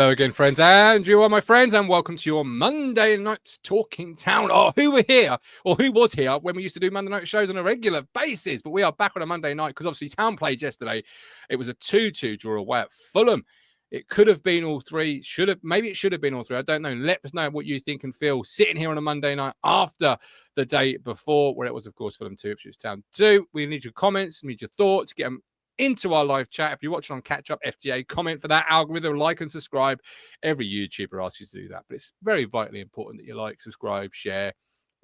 Hello again, friends, and you are my friends, and welcome to your Monday Night Talking Town. Or who were here, or who was here when we used to do Monday night shows on a regular basis. But we are back on a Monday night because obviously Town played yesterday. It was a 2-2 draw away at Fulham. It could have been all three. Maybe it should have been all three. I don't know. Let us know what you think and feel sitting here on a Monday night after the day before, where it was, of course, Fulham 2, Ipswich Town 2. We need your comments, we need your thoughts, get them into our live chat. If you're watching on Catch Up FGA, comment for that algorithm, like and subscribe. Every YouTuber asks you to do that, but it's very vitally important that you like, subscribe, share,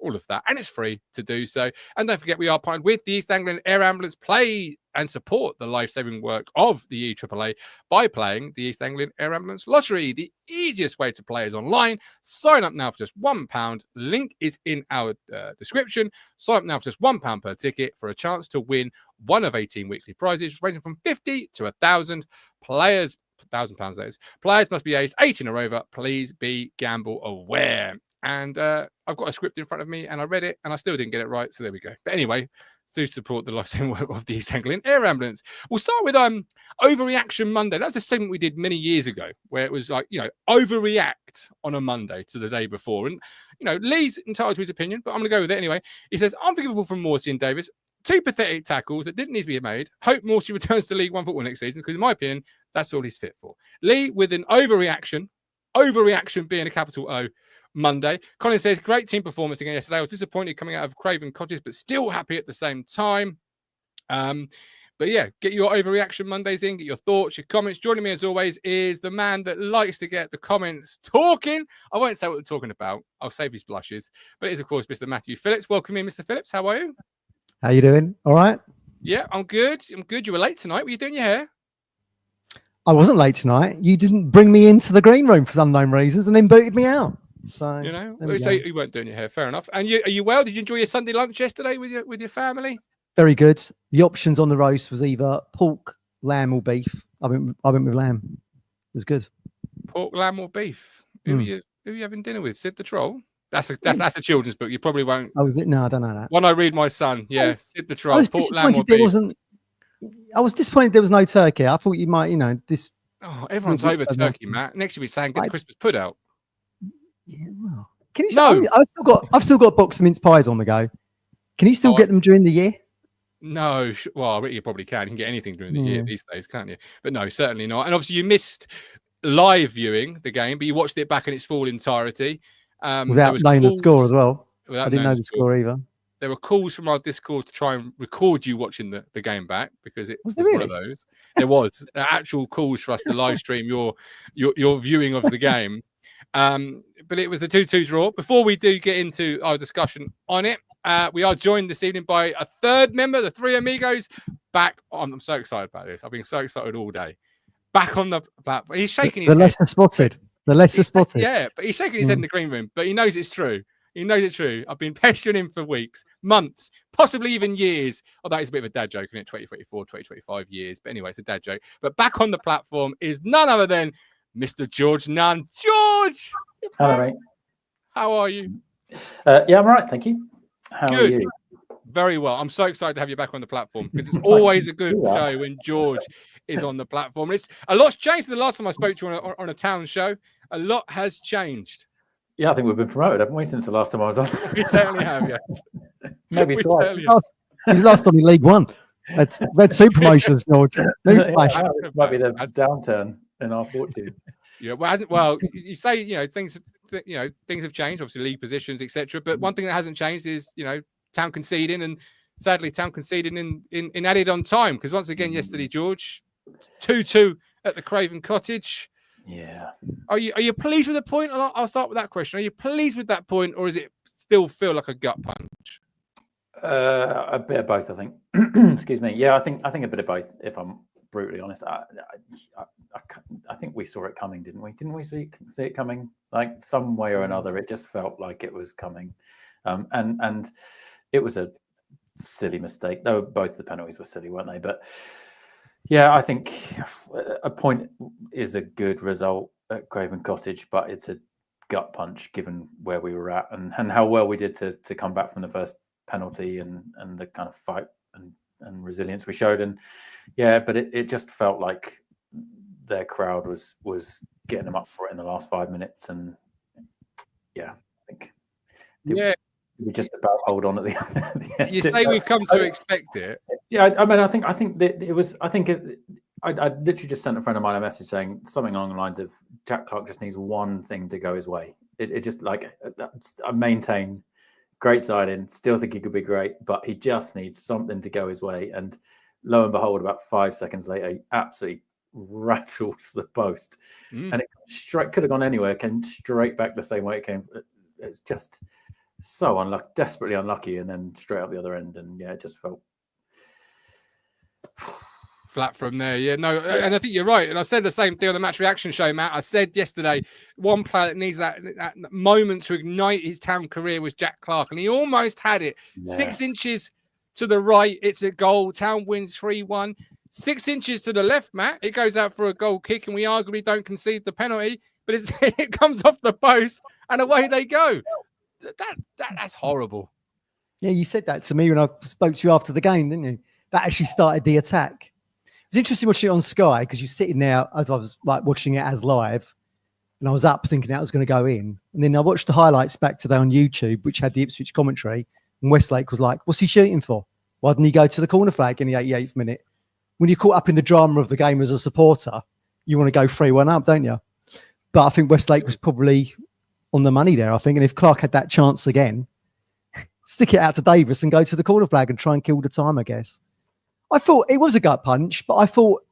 all of that, and it's free to do so. And don't forget, we are partnered with the East Anglian Air Ambulance. Play and support the life-saving work of the EAAA by playing the East Anglian Air Ambulance Lottery. The easiest way to play is online. Sign up now for just £1. Link is in our description. Sign up now for just £1 per ticket for a chance to win one of 18 weekly prizes ranging from 50 to 1,000. Players, £1,000 that is. Players must be aged 18 or over. Please be gamble aware. And I've got a script in front of me, and I read it, and I still didn't get it right. So there we go. But anyway, do support the life-saving work of the East Anglian Air Ambulance. We'll start with Overreaction Monday. That was a segment we did many years ago, where it was like, overreact on a Monday to the day before. And, Lee's entitled to his opinion, but I'm going to go with it anyway. He says, unforgivable from Morsy and Davis. 2 pathetic tackles that didn't need to be made. Hope Morsy returns to League One football next season, because in my opinion, that's all he's fit for. Lee with an overreaction being a capital O, Monday. Colin says, great team performance again yesterday. I was disappointed coming out of Craven Cottage, but still happy at the same time. But yeah, get your overreaction Mondays in, get your thoughts, your comments. Joining me as always is the man that likes to get the comments talking. I won't say what we're talking about. I'll save his blushes. But it is, of course, Mr. Matthew Phillips. Welcome in, Mr. Phillips. How are you? How you doing? All right? Yeah, I'm good. You were late tonight. Were you doing your hair? I wasn't late tonight. You didn't bring me into the green room for unknown reasons and then booted me out. So you weren't doing your hair. Fair enough. And are you well? Did you enjoy your Sunday lunch yesterday with your family? Very good. The options on the roast was either pork, lamb, or beef. I went with lamb. It was good. Pork, lamb, or beef? Who are you having dinner with? Sid the Troll? That's a children's book. You probably won't. Oh, is it? No, I don't know that. One I read my son. Yeah, Sid the Troll. Pork, lamb, or beef. I was disappointed there was no turkey. I thought you might, this. Oh, everyone's over turkey, Matt. Next year we're saying get the Christmas pud out. Yeah, well, can you? No, I've still got a box of mince pies on the go. Can you still get them during the year? No, well, you probably can. You can get anything during the year these days, can't you? But no, certainly not. And obviously, you missed live viewing the game, but you watched it back in its full entirety. Without knowing the score as well. I didn't know the score either. There were calls from our Discord to try and record you watching the game back, because it was one of those. There was actual calls for us to live stream your viewing of the game. But it was a 2-2 draw. Before we do get into our discussion on it, we are joined this evening by a third member, the three amigos. Back on, I'm so excited about this. I've been so excited all day. Back on the platform. He's shaking his head. The lesser spotted. Yeah, but he's shaking his head in the green room. But he knows it's true. He knows it's true. I've been pestering him for weeks, months, possibly even years. Although it's a bit of a dad joke, isn't it? 2024, 2025 years. But anyway, it's a dad joke. But back on the platform is none other than Mr. George Nunn. George! Hello, mate. How are you? Yeah, I'm all right, thank you. How are you? Very well. I'm so excited to have you back on the platform, because it's always a good show when George is on the platform. A lot's changed since the last time I spoke to you on a town show. A lot has changed. Yeah, I think we've been promoted, haven't we, since the last time I was on? We certainly have, yes. Maybe twice. He's last on in League One. That's two promotions, George. It might be the downturn in our fortunes. Yeah, well, you say things have changed, obviously league positions, etc. But one thing that hasn't changed is Town conceding, and sadly Town conceding in added on time, because once again yesterday, George, 2-2 at the Craven Cottage. Yeah. Are you pleased with the point? I'll start with that question. Are you pleased with that point, or does it still feel like a gut punch? A bit of both, I think. Excuse me. Yeah, I think a bit of both, if I'm brutally honest. I think we saw it coming, didn't we? Didn't we see it coming? Like some way or another, it just felt like it was coming. And it was a silly mistake. Though both the penalties were silly, weren't they? But yeah, I think a point is a good result at Craven Cottage, but it's a gut punch given where we were at and how well we did to come back from the first penalty and the kind of fight and resilience we showed. And yeah, but it just felt like their crowd was getting them up for it in the last 5 minutes, and yeah, I think we just about hold on at the end. You say we've come to expect it. Yeah, I mean, I think that it was. I literally just sent a friend of mine a message saying something along the lines of Jack Clarke just needs one thing to go his way. It just like I maintain great signing, still think he could be great, but he just needs something to go his way. And lo and behold, about 5 seconds later, he absolutely rattles the post, and it could have gone anywhere, came straight back the same way it came. It's just so unlucky, desperately unlucky, and then straight up the other end. And yeah, it just felt flat from there. And I think you're right. And I said the same thing on the Match Reaction show, Matt. I said yesterday, one player that needs that moment to ignite his Town career was Jack Clarke, and he almost had it. 6 inches to the right, it's a goal. Town wins 3-1. 6 inches to the left, Matt, it goes out for a goal kick, and we arguably don't concede the penalty, but it comes off the post, and away they go. That's horrible. Yeah, you said that to me when I spoke to you after the game, didn't you? That actually started the attack. It's interesting watching it on Sky because you're sitting there as I was like watching it as live, and I was up thinking that was going to go in. And then I watched the highlights back today on YouTube, which had the Ipswich commentary, and Westlake was like, "What's he shooting for? Why didn't he go to the corner flag in the 88th minute?" When you're caught up in the drama of the game as a supporter, you want to go 3-1 up, don't you? But I think Westlake was probably on the money there, I think. And if Clarke had that chance again, stick it out to Davis and go to the corner flag and try and kill the time, I guess. I thought it was a gut punch, but I thought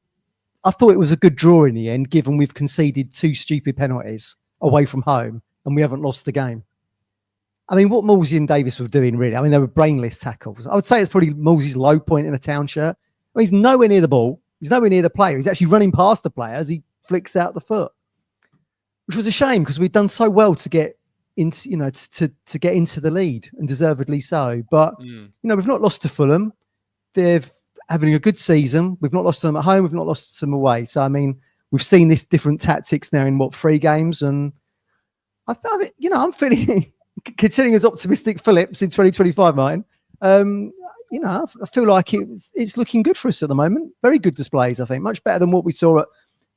it was a good draw in the end, given we've conceded 2 stupid penalties away from home and we haven't lost the game. I mean, what Morsy and Davis were doing, really, I mean, they were brainless tackles. I would say it's probably Morsy's low point in a Town shirt. I mean, he's nowhere near the ball. He's nowhere near the player. He's actually running past the player as he flicks out the foot, which was a shame because we'd done so well to get into, to get into the lead, and deservedly so. But, we've not lost to Fulham. They're having a good season. We've not lost to them at home. We've not lost to them away. So, I mean, we've seen this different tactics now in 3 games. And I thought, I'm feeling, considering as optimistic Phillips in 2025, Martin, I feel like it's looking good for us at the moment. Very good displays, I think. Much better than what we saw at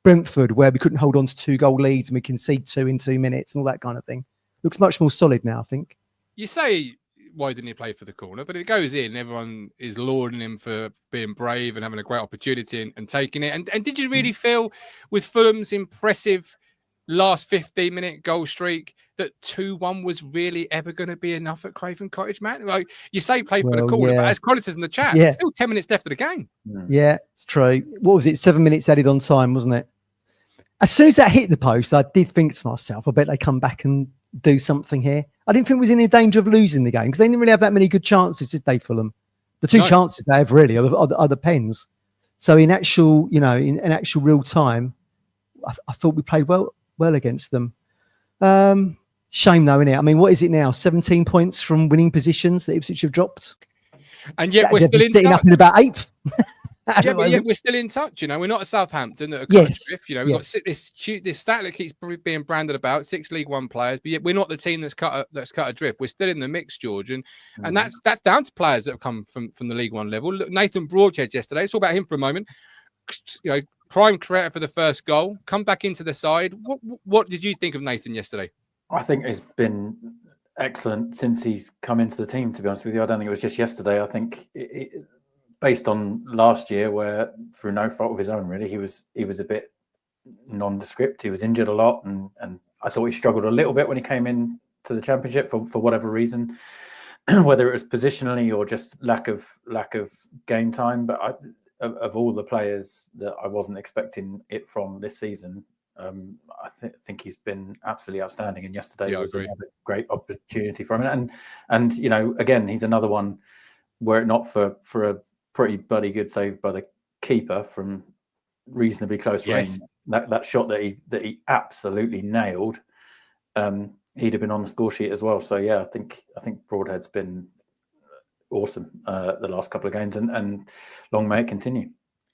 Brentford, where we couldn't hold on to 2-goal leads and we concede 2 in 2 minutes and all that kind of thing. Looks much more solid now, I think. You say, why didn't he play for the corner? But if it goes in, everyone is lauding him for being brave and having a great opportunity and taking it. And did you really feel with Fulham's impressive last 15-minute goal streak that 2-1 was really ever going to be enough at Craven Cottage, Matt? Like you say, play for the corner, but as Colin says in the chat, there's still 10 minutes left of the game. Yeah, it's true. What was it? 7 minutes added on time, wasn't it? As soon as that hit the post, I did think to myself, I bet they come back and do something here. I didn't think we was in any danger of losing the game because they didn't really have that many good chances, did they, Fulham? The 2 chances they have really are the pens. So in actual, in actual real time, I thought we played well against them. Shame though, innit? I mean, what is it now? 17 points from winning positions that Ipswich have dropped. And yet we're still sitting up in about 8th. But yet we're still in touch. We're not at Southampton at a drift. We've got this stat that keeps being branded about 6 League One players, but yet we're not the team that's cut adrift. We're still in the mix, George, and that's down to players that have come from the League One level. Look, Nathan Broadhead yesterday. Let's talk about him for a moment. Prime creator for the first goal, come back into the side. What did you think of Nathan yesterday? I think it's been excellent since he's come into the team, to be honest with you. I don't think it was just yesterday. I think based on last year, where through no fault of his own, really, he was a bit nondescript. He was injured a lot, and I thought he struggled a little bit when he came in to the Championship for whatever reason, whether it was positionally or just lack of game time. But of all the players that I wasn't expecting it from this season, I think he's been absolutely outstanding. And yesterday was another great opportunity for him. And again, he's another one were it not for a pretty bloody good save by the keeper from reasonably close range. That shot that he absolutely nailed, he'd have been on the score sheet as well. So yeah, I think Broadhead's been awesome the last couple of games, and long may it continue.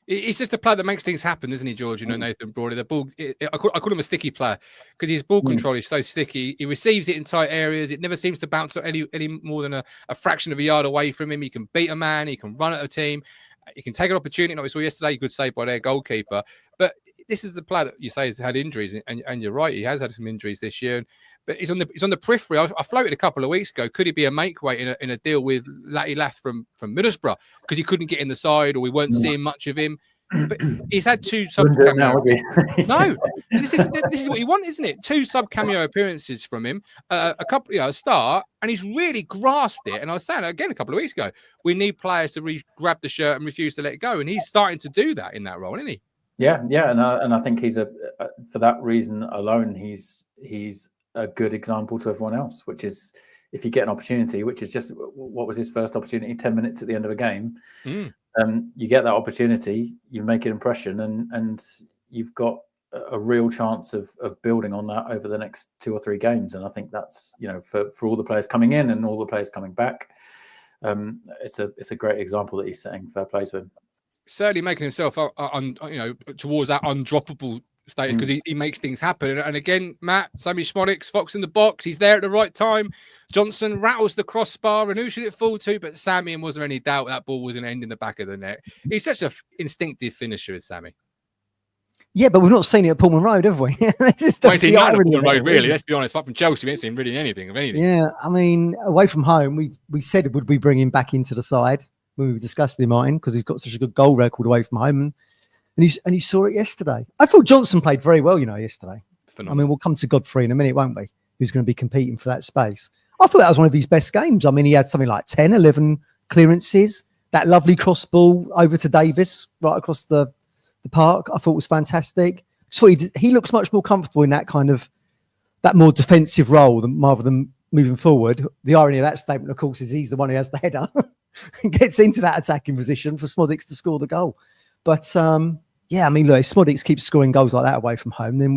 He's just a player that makes things happen, isn't he, George? Nathan Broadhead. The ball, I call him a sticky player because his ball control is so sticky. He receives it in tight areas. It never seems to bounce any more than a fraction of a yard away from him. He can beat a man. He can run at a team. He can take an opportunity, like we saw yesterday. Good save by their goalkeeper. But this is the player that you say has had injuries, and you're right, he has had some injuries this year. But he's on the periphery. I floated a couple of weeks ago. Could he be a make weight in a deal with Latty Lath from Middlesbrough because he couldn't get in the side or we weren't seeing much of him? But he's had 2 sub cameo. No, this is what you want, isn't it? 2 sub cameo appearances from him, a couple, a start, and he's really grasped it. And I was saying again a couple of weeks ago, we need players to grab the shirt and refuse to let it go, and he's starting to do that in that role, isn't he? Yeah, and I think he's for that reason alone, he's a good example to everyone else. Which is, if you get an opportunity, which is just what was his first opportunity, 10 minutes at the end of a game. You get that opportunity, you make an impression, and you've got a real chance of building on that over the next 2 or 3 games. And I think that's, for all the players coming in and all the players coming back, it's a great example that he's setting. Fair play to him. Certainly making himself towards that undroppable status because he makes things happen. And again, Matt, Sammy Schmodix, Fox in the box, he's there at the right time. Johnson rattles the crossbar, and who should it fall to but Sammy? And was there any doubt that ball was going to end in the back of the net? He's such an instinctive finisher, is Sammy. Yeah, but we've not seen it at Pullman Road, have we? We've seen nothing at Pullman Road, really. Let's be honest. Apart from Chelsea, we haven't seen really anything of anything. Yeah, I mean, away from home, we said would we bring him back into the side when we discussed him, Martin, because he's got such a good goal record away from home, and you saw it yesterday. I thought Johnson played very well, yesterday. Phenomenal. I mean, we'll come to Godfrey in a minute, won't we? Who's going to be competing for that space? I thought that was one of his best games. I mean, he had something like 10, 11 clearances. That lovely cross ball over to Davis right across the park, I thought was fantastic. So he looks much more comfortable in that kind of that more defensive role rather than moving forward. The irony of that statement, of course, is he's the one who has the header and gets into that attacking position for Schmodix to score the goal. But I mean, look, if Schmodix keeps scoring goals like that away from home, then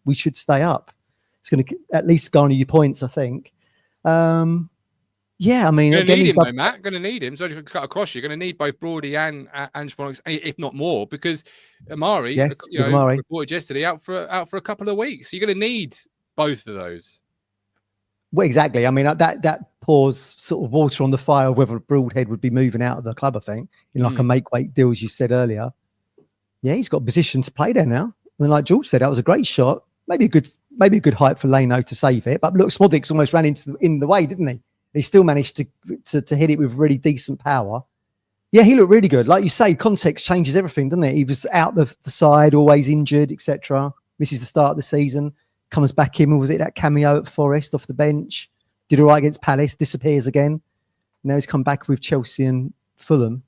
we should stay up. It's going to at least garner you points, I think. I mean, going to need him, though, Matt. Going to need him. So you can cut across. You're going to need both Brody and Schmodix, if not more, because Amari, reported yesterday out for a couple of weeks. So you're going to need both of those. Well, exactly. I mean, that pours sort of water on the fire of whether Broadhead would be moving out of the club, I think, in like a make-weight deal, as you said earlier. Yeah, he's got a position to play there now. I mean, like George said, that was a great shot. Maybe a good height for Leno to save it. But look, Schmodix almost ran in the way, didn't he? He still managed to hit it with really decent power. Yeah, he looked really good. Like you say, context changes everything, doesn't it? He was out the side, always injured, etc. Misses the start of the season. Comes back in, was it that cameo at Forest off the bench? Did all right against Palace, disappears again. Now he's come back with Chelsea and Fulham,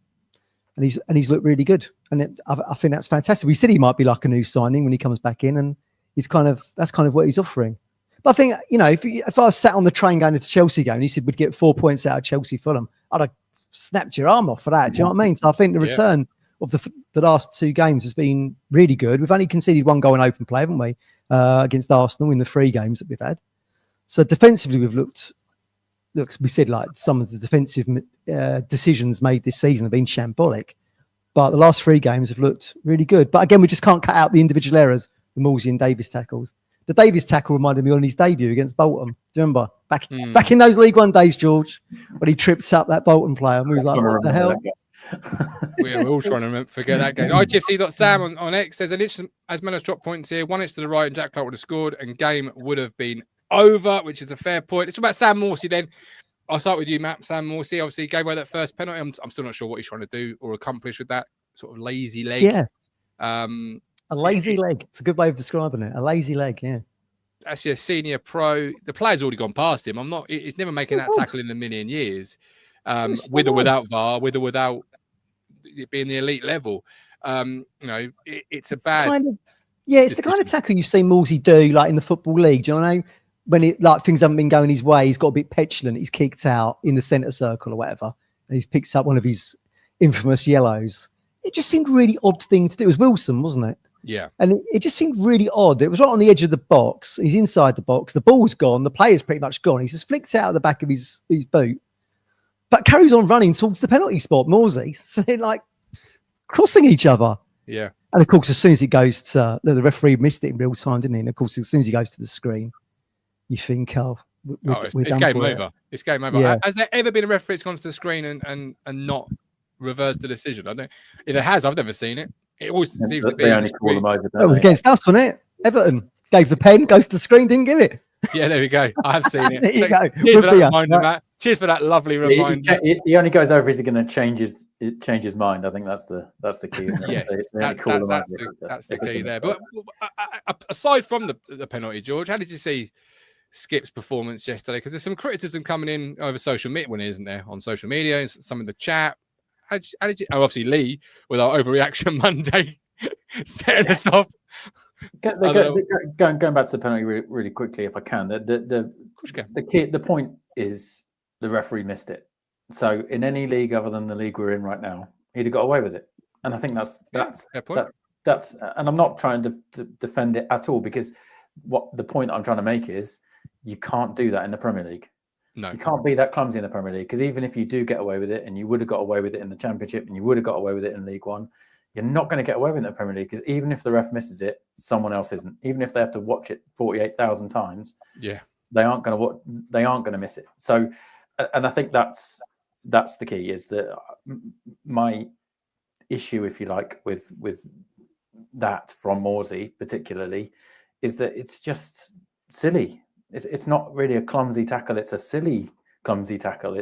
and he's looked really good. And I think that's fantastic. We said he might be like a new signing when he comes back in, and that's kind of what he's offering. But I think, if I was sat on the train going to the Chelsea game and he said we'd get 4 points out of Chelsea Fulham, I'd have snapped your arm off for that. Do you know what I mean? So I think the return of the last 2 games has been really good. We've only conceded 1 goal in open play, haven't we, against Arsenal in the 3 games that we've had. So defensively, we've looked, we said like some of the defensive decisions made this season have been shambolic, but the last 3 games have looked really good. But again, we just can't cut out the individual errors, the Morsy and Davis tackles. The Davis tackle reminded me on his debut against Bolton. Do you remember? Back in those League One days, George, when he trips up that Bolton player and we was like, what the hell? We're all trying to forget that game. ITFC.Sam on X says, as Mellors dropped points here, 1 inch to the right and Jack Clark would have scored and game would have been over, which is a fair point. It's about Sam Morsy then. I'll start with you, Matt. Sam Morsy obviously gave away that first penalty. I'm still not sure what he's trying to do or accomplish with that sort of lazy leg. Yeah. A lazy leg. It's a good way of describing it. A lazy leg, yeah. That's your senior pro. The player's already gone past him. He's never making that tackle in a million years. With or without VAR, with or without it being the elite level. It's a bad... It's the kind of tackle you've seen Morsy do like in the Football League. Do you know? When things haven't been going his way, he's got a bit petulant. He's kicked out in the centre circle or whatever. And he's picked up one of his infamous yellows. It just seemed a really odd thing to do. It was Wilson, wasn't it? Yeah. And it just seemed really odd. It was right on the edge of the box. He's inside the box. The ball's gone. The player's pretty much gone. He's just flicked out of the back of his boot. But carries on running towards the penalty spot, Morsy. So they're like crossing each other. Yeah. And of course, as soon as it goes to the referee missed it in real time, didn't he? And of course, as soon as he goes to the screen, you think, it's game over. It's game over. Yeah. Has there ever been a referee that's gone to the screen and not reversed the decision? If it has, I've never seen it. It always seems to be. They only call them over. It was against us, wasn't it? Everton gave the pen, goes to the screen, didn't give it. Yeah, there we go. I have seen it. There you go. Cheers for that reminder, Matt. Cheers for that lovely reminder. He only goes over if he's going to change his mind. I think that's the key. Yes, that's the key there. But aside from the penalty, George, how did you see Skip's performance yesterday? Because there's some criticism coming in over social media, when isn't there, on social media, and some in the chat. How did you? Oh, obviously Lee with our overreaction Monday setting us off. Going back to the penalty really quickly, if I can. The point is the referee missed it. So in any league other than the league we're in right now, he'd have got away with it. And I think that's and I'm not trying to defend it at all, because what the point I'm trying to make is you can't do that in the Premier League. No, you can't be that clumsy in the Premier League, because even if you do get away with it, and you would have got away with it in the Championship, and you would have got away with it in League One, you're not going to get away with it in the Premier League, because even if the ref misses it, someone else isn't. Even if they have to watch it 48,000 times, they aren't going to miss it. So, and I think that's the key, is that my issue, if you like, with that from Morsy particularly, is that it's just silly. It's not really a clumsy tackle. It's a silly clumsy tackle.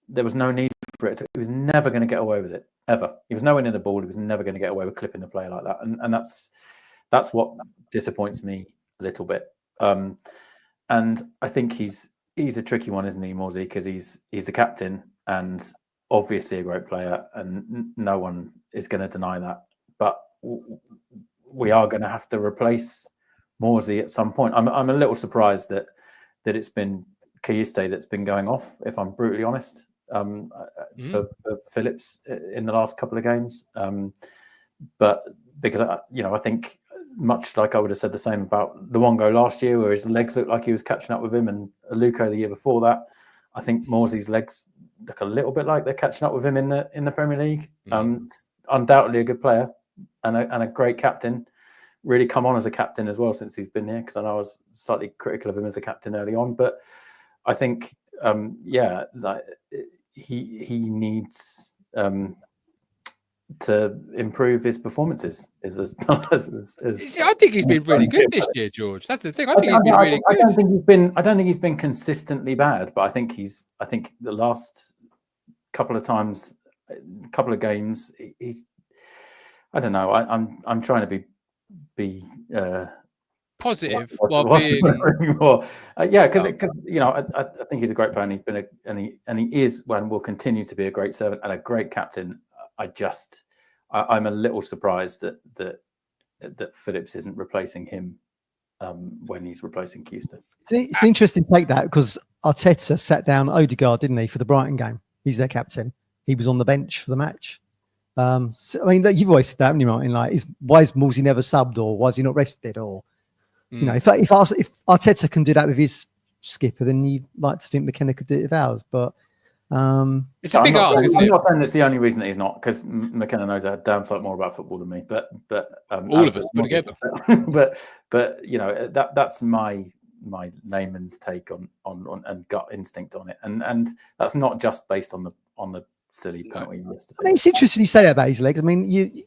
There was no need for it. He was never going to get away with it, ever. He was nowhere near the ball. He was never going to get away with clipping the player like that. And that's what disappoints me a little bit. And I think he's a tricky one, isn't he, Morsy? Because he's the captain and obviously a great player, and no one is going to deny that. But we are going to have to replace Morsy at some point. I'm a little surprised that it's been Kayiste that's been going off, if I'm brutally honest, for Phillips in the last couple of games. But because I think, much like I would have said the same about Luongo last year, where his legs looked like he was catching up with him, and Aluko the year before that, I think Morsy's legs look a little bit like they're catching up with him in the Premier League. Undoubtedly a good player and a great captain. Really come on as a captain as well since he's been here, because I know I was slightly critical of him as a captain early on, but I think he needs to improve his performances. See, I think he's been really good this year, George. That's the thing. I think he's been really good. I don't think he's been consistently bad, but I think the last couple of times, couple of games, he's. I don't know. I'm trying to be positive because I think he's a great player, and he's been and he is and will continue to be a great servant and a great captain. I'm a little surprised that Phillips isn't replacing him when he's replacing Houston. It's interesting to take that, because Arteta sat down Odegaard, didn't he, for the Brighton game? He's their captain. He was on the bench for the match. So, I mean, you've always said that, haven't you, Martin? Like, why is Morsy never subbed, or why is he not rested? Or you know, if Arteta can do that with his skipper, then you'd like to think McKenna could do it with ours. But it's a big ask, isn't it? I'm not saying that's the only reason that he's not, because McKenna knows a damn sight more about football than me. But all of us put together. but you know, that's my layman's take on and gut instinct on it, and that's not just based on the silly penalty yesterday. I mean, it's interesting you say that about his legs. I mean, you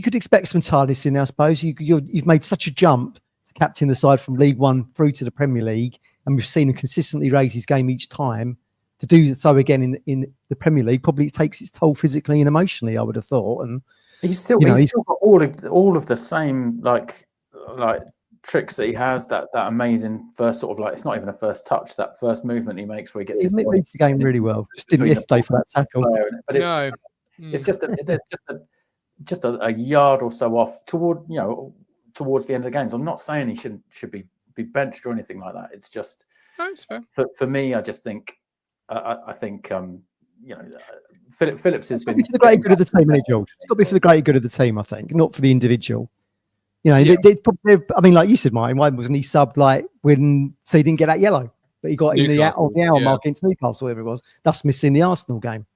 could expect some TARDIS in there, I suppose. You've made such a jump to captain the side from League One through to the Premier League, and we've seen him consistently raise his game each time. To do so again in the Premier League, probably it takes its toll physically and emotionally, I would have thought. And he's still got all of the same like tricks that he has. That amazing first sort of, like, it's not even a first touch. That first movement he makes where he gets reads the game really well. Just didn't yesterday for that tackle. But it's just a yard or so off towards the end of the games. I'm not saying he should be benched or anything like that. It's just it's fair. For me, I just think. I think Phillips has been for the great good of the team, isn't it, George? It's got to be for the great good of the team, I think, not for the individual. You know, I mean, like you said, Martin, why wasn't he subbed so he didn't get that yellow, but he got in the hour mark against Newcastle, whatever it was, thus missing the Arsenal game.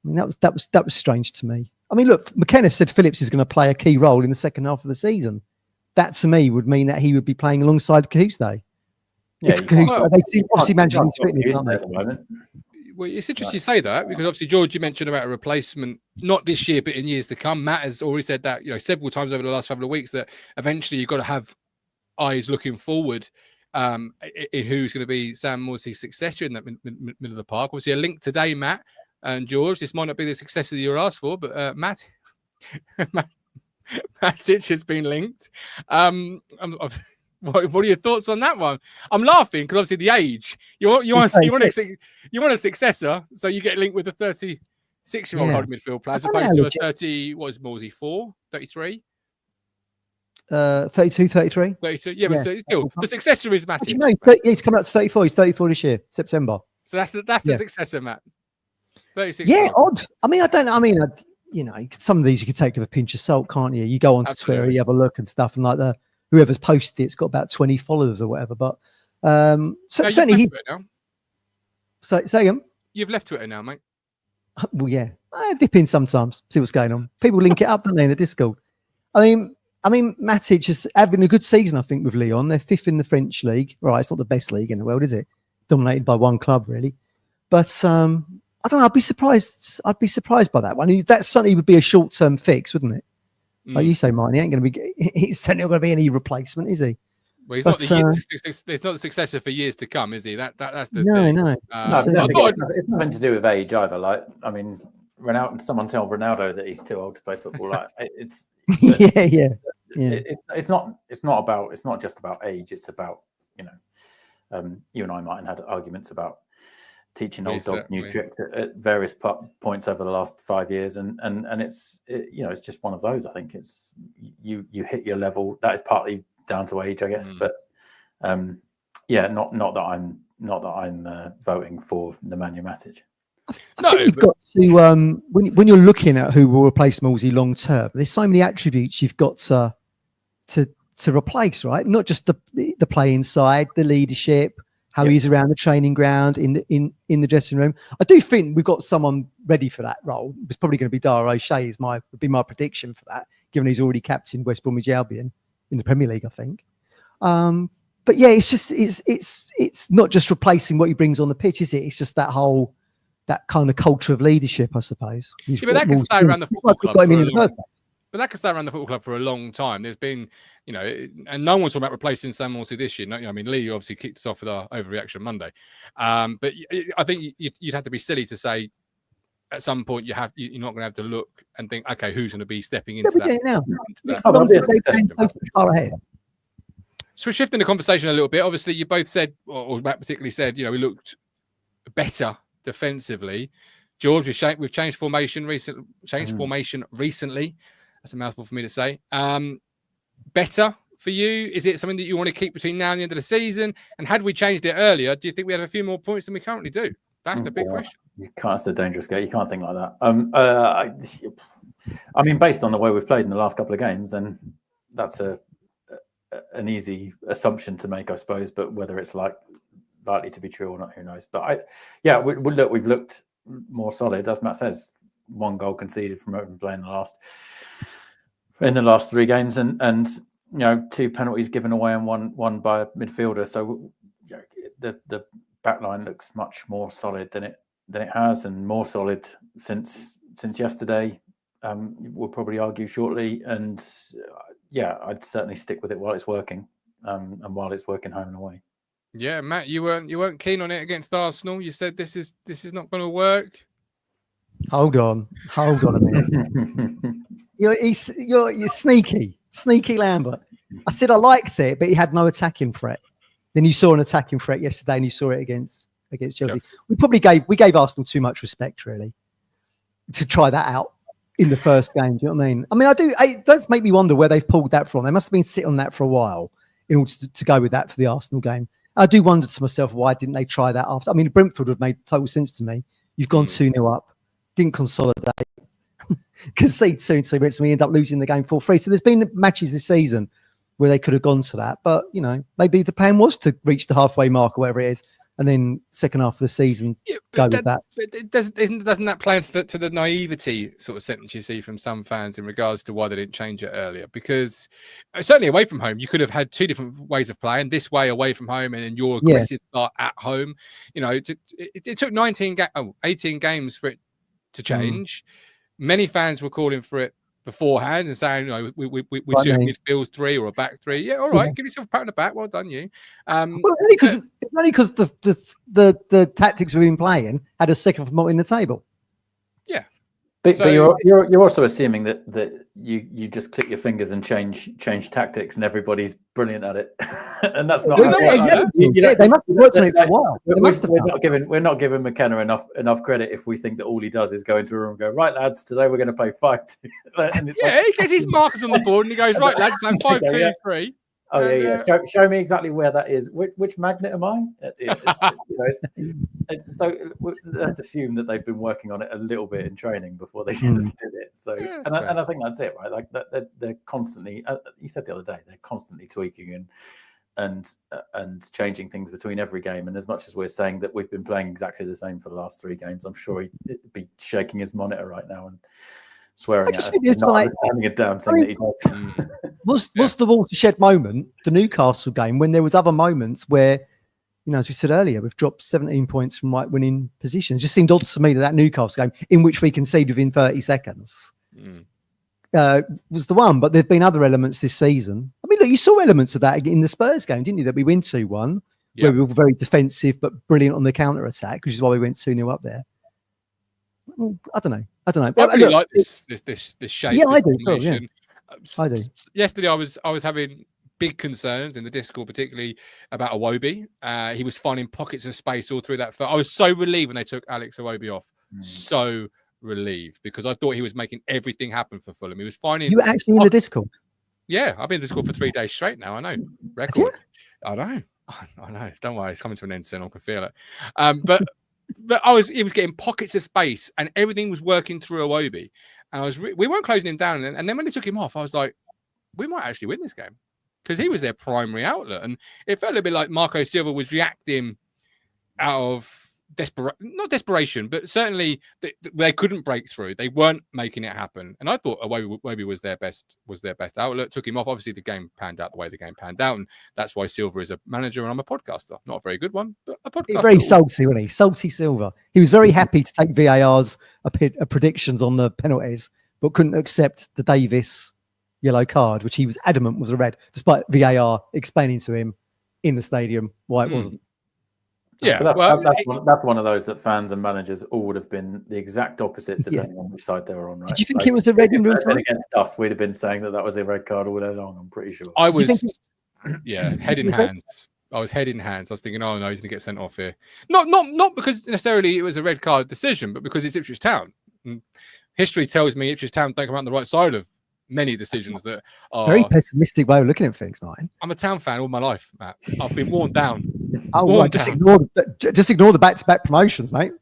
I mean, that was strange to me. I mean, look, McKenna said Phillips is going to play a key role in the second half of the season. That to me would mean that he would be playing alongside Kayiste. Yeah, they obviously managing his fitness, aren't they? Well, it's interesting you say that, because obviously, George, you mentioned about a replacement, not this year, but in years to come. Matt has already said that, several times over the last couple of weeks, that eventually you've got to have eyes looking forward in who's going to be Sam Morsy's successor in that middle of the park. Obviously, a link today, Matt and George. This might not be the successor that you were asked for, but Matt Matic has been linked. What are your thoughts on that one? I'm laughing because obviously the age. You want a successor, so you get linked with a 36-year-old holding midfield player as opposed to a 30. What is Morsy? 33? 32, 33. 32. Yeah, but still, the successor is Matic. Actually, no, he's coming up to 34. He's 34 this year, September. So that's the successor, Matt. 36. Yeah, odd. I mean, some of these you could take with a pinch of salt, can't you? You go onto Twitter, you have a look and stuff, and like whoever's posted it's got about 20 followers or whatever. But certainly he's now. Say again. You've left Twitter now, mate. Well, yeah, I dip in sometimes, see what's going on. People link it up, don't they, in the Discord? I mean, Matic is having a good season, I think, with Lyon. They're 5th in the French league. Right, it's not the best league in the world, is it? Dominated by one club, really. But I don't know. I'd be surprised by that one. That certainly would be a short-term fix, wouldn't it? Like you say, Martin, he's certainly not going to be any replacement, is he? Well, he's not the successor for years to come, is he? That's the thing. No. It's nothing to do with age either. Like, I mean, Ronaldo. Someone tell Ronaldo that he's too old to play football. Like, it's yeah. It's not just about age. It's about you and I might have had arguments about teaching old dog new tricks at various points over the last 5 years, and it's just one of those. I think it's you hit your level. That is partly down to age, I guess, but not that I'm voting for Nemanja Matic. I think you've got to when you're looking at who will replace Morsy long term, there's so many attributes you've got to replace, right? Not just the play inside, the leadership, how he's around the training ground, in the dressing room. I do think we've got someone ready for that role. It's probably going to be Dara O'Shea would be my prediction for that, given he's already captained West Bromwich Albion in the Premier League, I think. But yeah, it's not just replacing what he brings on the pitch, is it? It's just that kind of culture of leadership, I suppose. Yeah, but that can stay around the football club. But that can stay around the football club for a long time. There's been, and no one's talking about replacing Sam Morsy this year. I mean, Lee obviously kicked us off with our overreaction Monday. But I think you'd have to be silly to say at some point you're not going to have to look and think, okay, who's going to be stepping into that? Far ahead. So we're shifting the conversation a little bit. Obviously, you both said, or Matt particularly said, we looked better defensively. George, we've changed formation recently. That's a mouthful for me to say. Better for you? Is it something that you want to keep between now and the end of the season? And had we changed it earlier, do you think we had a few more points than we currently do? That's the big question. You can't. That's the dangerous game. You can't think like that. I mean, based on the way we've played in the last couple of games, then that's an easy assumption to make, I suppose. But whether it's likely to be true or not, who knows? But we've looked more solid, as Matt says. 1 goal conceded from open play in the last 3 games, and 2 penalties given away and one by a midfielder. So the back line looks much more solid than it has, and more solid since yesterday. We'll probably argue shortly, and I'd certainly stick with it while it's working, and while it's working home and away. Yeah, Matt, you weren't keen on it against Arsenal. You said this is not going to work. Hold on a minute. You're sneaky Lambert. I said I liked it, but he had no attacking threat. Then you saw an attacking threat yesterday, and you saw it against Chelsea. Yes. We gave Arsenal too much respect, really, to try that out in the first game. Do you know what I mean? I mean, it does make me wonder where they've pulled that from. They must have been sitting on that for a while in order to go with that for the Arsenal game. I do wonder to myself, why didn't they try that after? I mean, Brentford would have made total sense to me. You've gone 2-0 up, didn't consolidate, concede 2-2, so we end up losing the game 4-3. So there's been matches this season where they could have gone to that, but maybe the plan was to reach the halfway mark or whatever it is. and then second half of the season go with that. Doesn't that play to the naivety sort of sentence you see from some fans in regards to why they didn't change it earlier? Because certainly away from home, you could have had two different ways of playing. This way away from home, and then your aggressive start at home. You know, it took 18 games for it to change. Many fans were calling for it beforehand and saying, you know, we should have midfield three or a back three. Yeah, all right, give yourself a pat on the back. Well done, you. Well, only because the tactics we've been playing had a second from in the table. Yeah, but you're also assuming that you just click your fingers and change tactics and everybody's brilliant at it, and that's not. They must have worked on it for a while. We're not giving McKenna enough credit if we think that all he does is go into a room and go, right, lads, today we're going to play 5-2. And it's he gets his markers on the board and he goes, right, lads, playing 5-2-3. Oh, yeah. Show me exactly where that is. Which magnet am I? So let's assume that they've been working on it a little bit in training before they just did it. So, and I think that's it, right? Like they're constantly. You said the other day, they're constantly tweaking and changing things between every game. And as much as we're saying that we've been playing exactly the same for the last 3 games, I'm sure he'd be shaking his monitor right now and swearing at us, not understanding a damn thing that he does. Was the watershed moment, the Newcastle game, when there was other moments where, you know, as we said earlier, we've dropped 17 points from winning positions. It just seemed odd to me that Newcastle game, in which we conceded within 30 seconds, was the one. But there've been other elements this season. I mean, look, you saw elements of that in the Spurs game, didn't you? That we win 2-1, where we were very defensive but brilliant on the counter attack, which is why we went 2-0 up there. I don't know. I really like this shape. Yeah, I do. I do. Yesterday, I was having big concerns in the Discord, particularly about Iwobi. He was finding pockets of space all through that. I was so relieved when they took Alex Iwobi off. So relieved, because I thought he was making everything happen for Fulham. He was finding. You were actually in the Discord? Yeah, I've been in the Discord for 3 days straight now. I know. Record. I know. Don't worry, it's coming to an end soon. I can feel it. But he was getting pockets of space and everything was working through Iwobi. And we weren't closing him down. And then when they took him off, I was like, we might actually win this game, because he was their primary outlet. And it felt a bit like Marco Silva was reacting out of not desperation, but certainly they couldn't break through. They weren't making it happen. And I thought Iwobi was their best outlet. Took him off. Obviously, the game panned out the way the game panned out. And that's why Silva is a manager and I'm a podcaster. Not a very good one, but a podcaster. Very salty, wasn't he? Salty Silva. He was very happy to take VAR's predictions on the penalties, but couldn't accept the Davis yellow card, which he was adamant was a red, despite VAR explaining to him in the stadium why it wasn't. Yeah, that's one of those that fans and managers all would have been the exact opposite, depending on which side they were on. Right? Did you think it was a red in real time? Against us, we'd have been saying that was a red card all day long. I'm pretty sure. I was, head in hands. I was head in hands. I was thinking, oh no, he's going to get sent off here. Not because necessarily it was a red card decision, but because it's Ipswich Town. And history tells me Ipswich Town don't come out on the right side of many decisions that are very pessimistic way of looking at things, Martin. I'm a Town fan all my life, Matt. I've been worn down. Just ignore the back-to-back promotions, mate.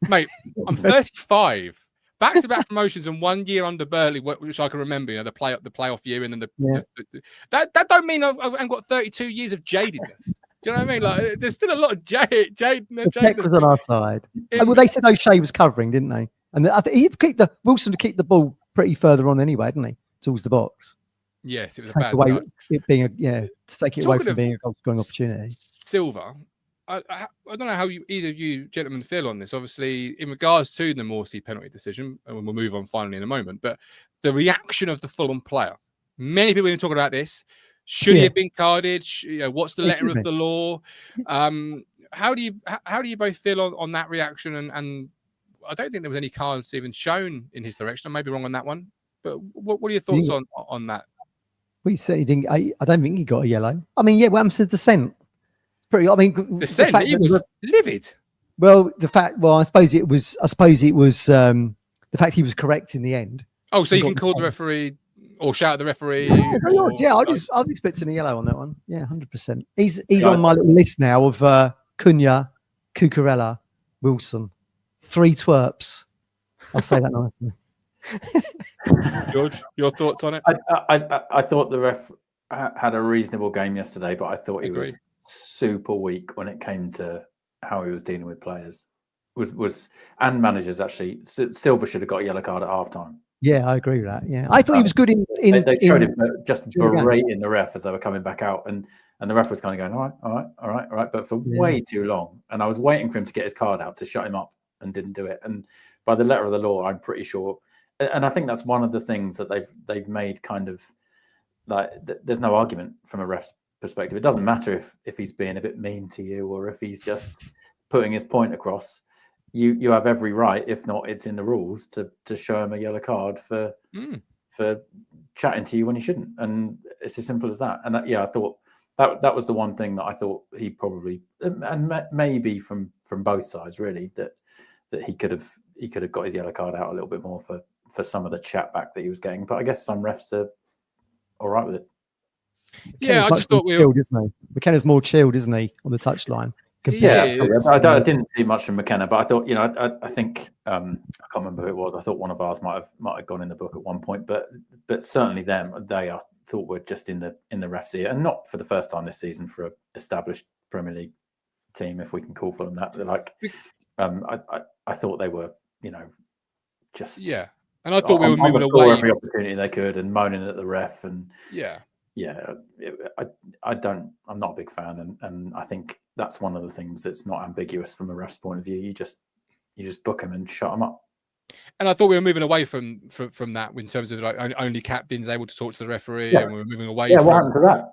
Mate, I'm 35. Back-to-back promotions and 1 year under Burley, which I can remember. You know, the playoff year, and then that don't mean I've got 32 years of jadedness. Do you know what I mean? Like, there's still a lot of jade. The check was on our side. Well, they said O'Shea was covering, didn't they? And I think Wilson to keep the ball pretty further on anyway, didn't he? Towards the box. Yes, it was to take it away from being a goal scoring opportunity. Silva, I don't know how either of you gentlemen feel on this. Obviously, in regards to the Morsy penalty decision, and we'll move on finally in a moment, but the reaction of the Fulham player. Many people have been talking about this. Should he have been carded? What's the letter of the law? How do you both feel on that reaction? And I don't think there was any cards even shown in his direction. I may be wrong on that one. But what are your thoughts on that? We certainly didn't. I don't think he got a yellow. I mean, what happens to Dissent? Pretty. I mean, Dissent. He was livid. Well, I suppose it was the fact he was correct in the end. Oh, so you can call the referee or shout at the referee? I was expecting a yellow on that one. Yeah, 100%. He's on my little list now of Cunha, Cucurella, Wilson, 3 twerps. I'll say that nicely. George, your thoughts on it? I thought the ref had a reasonable game yesterday, but I thought he was super weak when it came to how he was dealing with players was and managers actually. Silva should have got a yellow card at half time. Yeah, I agree with that. Yeah, I thought he was good in. They showed him just during the game. berating the ref as they were coming back out, and the ref was kind of going, all right, but for way too long. And I was waiting for him to get his card out to shut him up, and didn't do it. And by the letter of the law, I'm pretty sure, and I think that's one of the things that they've made kind of like there's no argument from a ref's perspective. It doesn't matter if he's being a bit mean to you or if he's just putting his point across. You have every right, if not, it's in the rules to show him a yellow card for chatting to you when he shouldn't, and it's as simple as that. And I thought that was the one thing that I thought he probably, and maybe from both sides really, that he could have got his yellow card out a little bit more for some of the chat back that he was getting. But I guess some refs are all right with it. I just thought chilled, isn't he? McKenna's more chilled, isn't he, on the touchline? I didn't see much from McKenna, but I thought, I think I can't remember who it was. I thought one of ours might have gone in the book at one point, but certainly they I thought were just in the ref's ear, and not for the first time this season for an established Premier League team, if we can call Fulham that. They're like, I thought they were, just and I thought we were moving away every opportunity they could and moaning at the ref and I'm not a big fan, and I think that's one of the things that's not ambiguous from a ref's point of view. You just book them and shut them up. And I thought we were moving away from that in terms of like only captains able to talk to the referee, and we were moving away. What happened to that?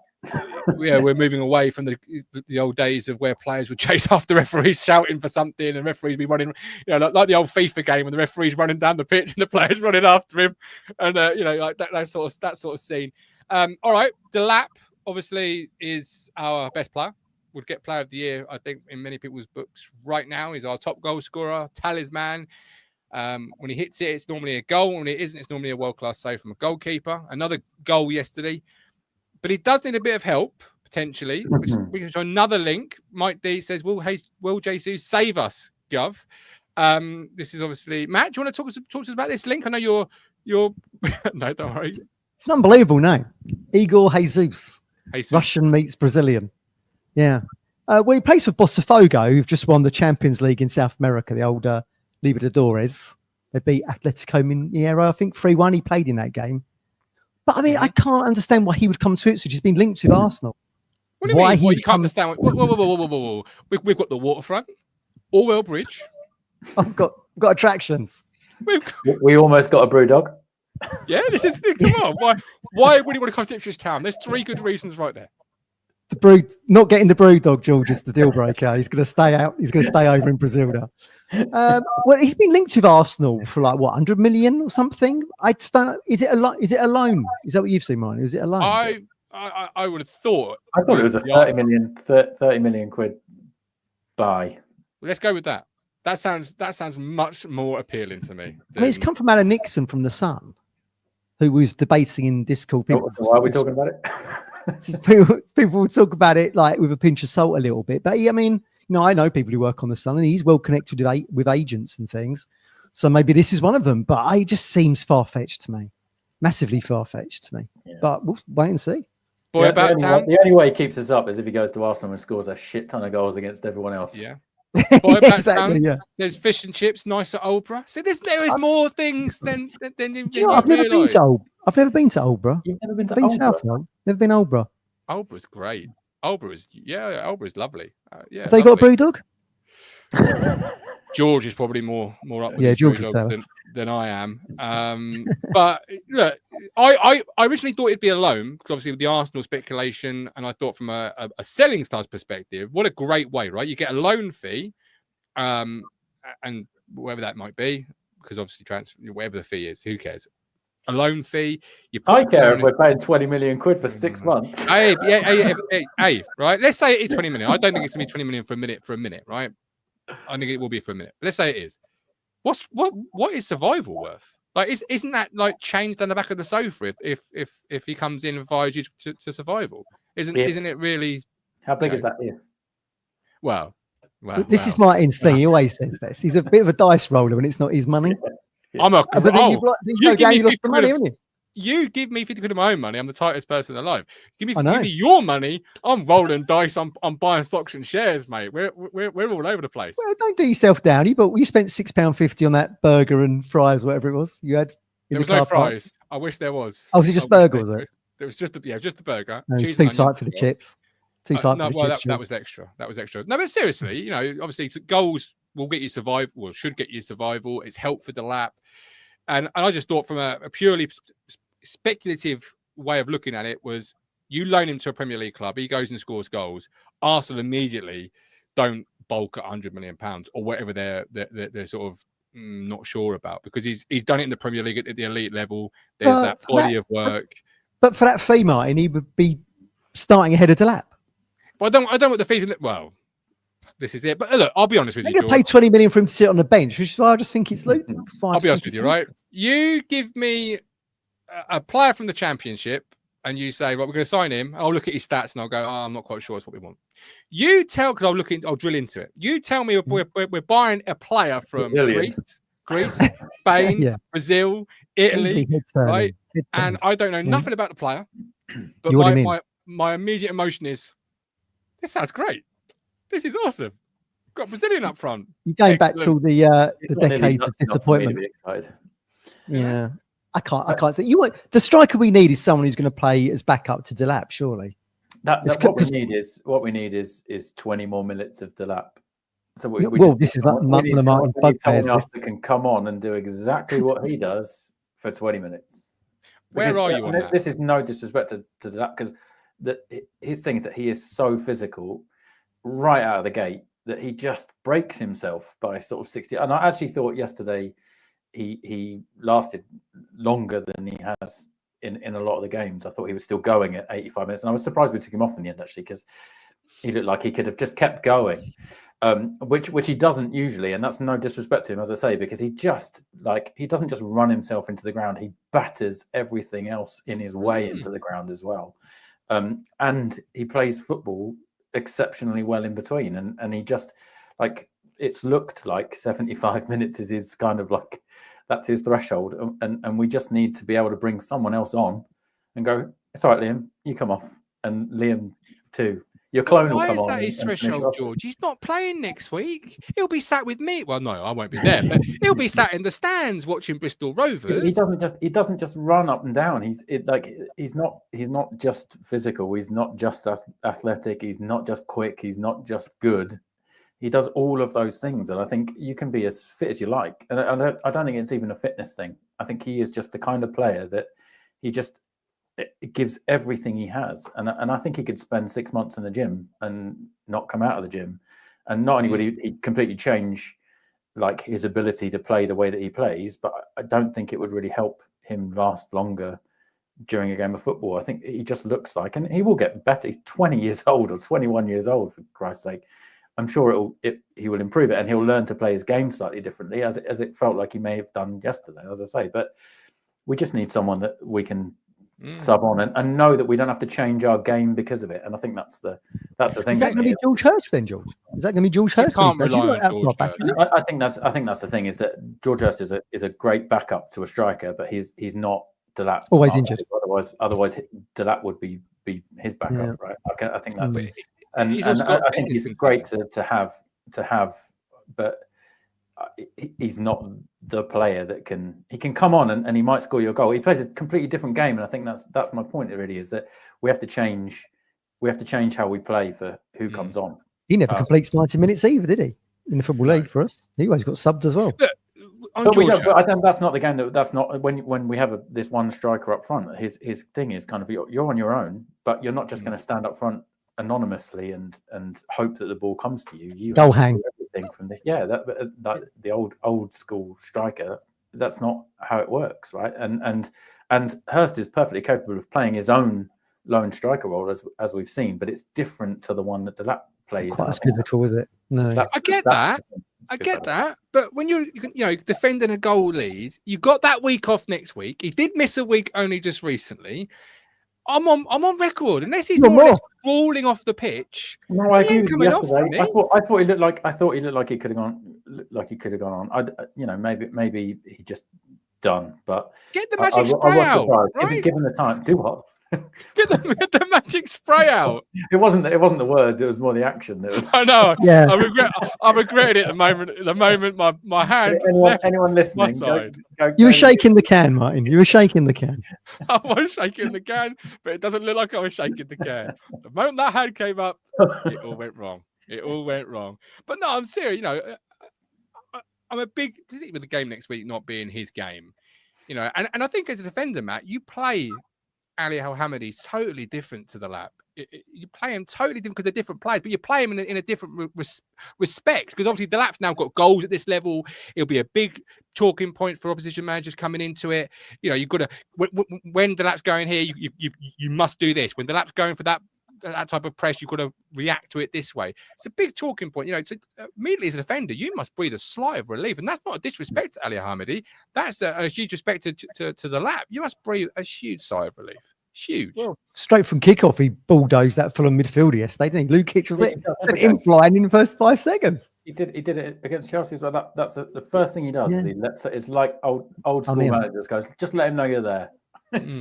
We're moving away from the old days of where players would chase after referees shouting for something, and referees be running, like the old FIFA game when the referee's running down the pitch and the players running after him, and like that sort of scene. All right, Delap obviously is our best player. Would get player of the year, I think, in many people's books right now. He's our top goal scorer, talisman. When he hits it, it's normally a goal. When it isn't, it's normally a world-class save from a goalkeeper. Another goal yesterday. But he does need a bit of help, potentially, which brings to another link. Mike D says, will Jesus save us, Gov? This is obviously... Matt, do you want to talk to us about this link? I know you're... No, don't worry. It's an unbelievable name. Igor Jesus. Russian meets Brazilian. Yeah. Well, he plays for Botafogo, who've just won the Champions League in South America, the old Libertadores. They beat Atletico Mineiro, I think, 3-1. He played in that game. But, I mean, I can't understand why he would come to Ipswich. He's been linked with Arsenal. What do you mean? You can't understand? Whoa. We've got the waterfront, Orwell Bridge. I've got attractions. We almost got a brew dog. Yeah, this is the thing. Come on. Why would you want to come to Ipswich Town? There's 3 good reasons right there. Not getting the brew dog, George, is the deal breaker. He's going to stay out. He's going to stay over in Brazil now. Well, he's been linked with Arsenal for like what, 100 million or something. I just don't know. Is it a loan? Is that what you've seen, Martin? Is it a loan? I would have thought. I thought it was a 30 million quid buy. Let's go with that. That sounds much more appealing to me. I mean, it's come from Alan Nixon from The Sun, who was debating in Discord. Why are we talking about it? People will talk about it like with a pinch of salt a little bit, but I mean, I know people who work on The Sun, and he's well connected with agents and things. So maybe this is one of them, but it just seems far-fetched to me, massively far-fetched to me. Yeah. But we'll wait and see. The only way he keeps us up is if he goes to Arsenal and scores a shit ton of goals against everyone else. Yeah. Exactly. Yeah. There's fish and chips, nice at Oldborough. See, there is more things than I've never been to Oldborough. I've never been to Oldborough. You've never been to Oldborough? Never been to Oldborough. Oldborough's great. Oldborough's lovely. Have they got a brew dog? George is probably more up with George than I am. But look, I originally thought it'd be a loan because obviously with the Arsenal speculation, and I thought from a selling stars perspective, what a great way, right? You get a loan fee, and whatever that might be, because obviously whatever the fee is, who cares? A loan fee. I care if we're paying 20 million quid for 6 months. Hey, right? Let's say it is 20 million. I don't think it's gonna be 20 million for a minute, right? I think it will be for a minute. But let's say it is. What is survival worth? Like, isn't that like changed on the back of the sofa if he comes in and fires you to survival? Isn't it really? How big is that if? Well, this is Martin's thing. He always says this. He's a bit of a dice roller when it's not his money. Yeah. But then you lost the money, haven't you? You give me 50 quid of my own money. I'm the tightest person alive. Give I know. me your money. I'm rolling dice. I'm buying stocks and shares, mate. We're all over the place. Well, don't do yourself down. You spent £6.50 on that burger and fries, whatever it was you had. There was no fries. I wish there was. Oh, was it just burger? Was it? There was just the burger. No, it's too tight for the chips. Too tight for the chips. That was extra. That was extra. No, but seriously, obviously goals will get you survival. Well, should get you survival. It's help for Delap. And I just thought from a purely speculative way of looking at it was you loan him to a Premier League club, he goes and scores goals. Arsenal immediately don't bulk at £100 million or whatever they're sort of not sure about, because he's done it in the Premier League at the elite level. There's that body of work. But for that fee, Martin, he would be starting ahead of Delap. Well, I don't want the fees. Well, this is it. But look, I'll be honest with you. They're going to pay 20 million for him to sit on the bench, which is why I just think it's loot. I'll be honest with you, right? You give me a player from the Championship and you say, well, we're going to sign him. I'll look at his stats and I'll go, I'm not quite sure it's what we want. You tell, because I'll drill into it. You tell me we're buying a player from Greece, Spain, Brazil, Italy, right? And I don't know nothing about the player, but my immediate emotion is, this sounds great. This is awesome. Got Brazilian up front. You're going back to the decades of disappointment. Yeah. I can't say the striker we need is someone who's going to play as backup to Delap, surely. What we need is 20 more minutes of Delap. So this is what Martin someone else that can come on and do exactly what he does for 20 minutes. Where are you on that? This is no disrespect to Delap, because his thing is that he is so physical right out of the gate that he just breaks himself by sort of 60. And I actually thought yesterday he lasted longer than he has in a lot of the games. I thought he was still going at 85 minutes, and I was surprised we took him off in the end, actually, because he looked like he could have just kept going, which he doesn't usually. And that's no disrespect to him, as I say, because he doesn't just run himself into the ground. He batters everything else in his way into the ground as well. And he plays football exceptionally well in between. And he just, it's looked like 75 minutes is his kind of that's his threshold. And we just need to be able to bring someone else on and go, it's all right, Liam, you come off. And Liam too. Your clone will come on. Why is that his threshold, George? He's not playing next week. He'll be sat with me. Well, no, I won't be there, but he'll be sat in the stands watching Bristol Rovers. He doesn't just run up and down. He's not just physical. He's not just athletic. He's not just quick. He's not just good. He does all of those things, and I think you can be as fit as you like. And I don't think it's even a fitness thing. I think he is just the kind of player that it gives everything he has, and I think he could spend 6 months in the gym and not come out of the gym, and not only would he completely change his ability to play the way that he plays, but I don't think it would really help him last longer during a game of football. I think he just looks like, and he will get better. He's 20 years old or 21 years old, for Christ's sake. I'm sure he will improve it, and he'll learn to play his game slightly differently, as it felt like he may have done yesterday, as I say. But we just need someone that we can sub on and know that we don't have to change our game because of it. And I think that's the thing. Is that going to be George Hurst then, George? Is that going to be George Hurst? I think that's the thing, is that George Hurst is a great backup to a striker, but he's not Delap. Always injured. Otherwise Delap would be his backup, right? I think that's and I think he's great to have, but he's not the player that can come on and he might score your goal. He plays a completely different game, and I think that's my point. It really is that we have to change how we play for who comes on. He never completes 90 minutes either, did he? In the Football League for us, he always got subbed as well. But I think that's not the game. That's not when we have this one striker up front. His thing is kind of you're on your own, but you're not just going to stand up front anonymously and hope that the ball comes to you. You goal hang everything from that the old school striker. That's not how it works, right? And Hurst is perfectly capable of playing his own lone striker role as we've seen, but it's different to the one that Delap plays. Quite as physical, is it? No, I get that. But when you're defending a goal lead, you got that week off next week. He did miss a week only just recently. I'm on record, unless he's more or less crawling off the pitch. No, I agree with you yesterday. I thought he looked like he could have gone on. Maybe he just done. But Get the I magic was spray out, surprised. right? Given the time, do what? Get the magic spray out. It wasn't the words. It was more the action. It was. I know. Yeah. I regretted it the moment my hand left Anyone my listening, side. You were shaking the can, Martin. You were shaking the can. I was shaking the can, but it doesn't look like I was shaking the can. The moment that hand came up, it all went wrong. It all went wrong. But no, I'm serious. You know, I'm a big with the game next week not being his game. You know, and I think as a defender, Matt, you play Ali Al-Hamadi totally different to the Delap. You play him totally different because they're different players, but you play him in a different respect because obviously Delap's now got goals at this level. It'll be a big talking point for opposition managers coming into it. You know, you've got to when Delap's going here, you must do this. When Delap's going for that type of press, you've got to react to it this way. It's a big talking point. You know, immediately as a defender, you must breathe a sigh of relief, and that's not a disrespect to Ali Al-Hamadi. That's a huge respect to Delap. You must breathe a huge sigh of relief. Huge. Well, straight from kickoff, he bulldozed that Fulham midfield yesterday, didn't he? Lukic was it? Sent him flying in the first 5 seconds. He did it against Chelsea as well. That's the first thing he does. Is he lets it's like old school managers goes, just let him know you're there.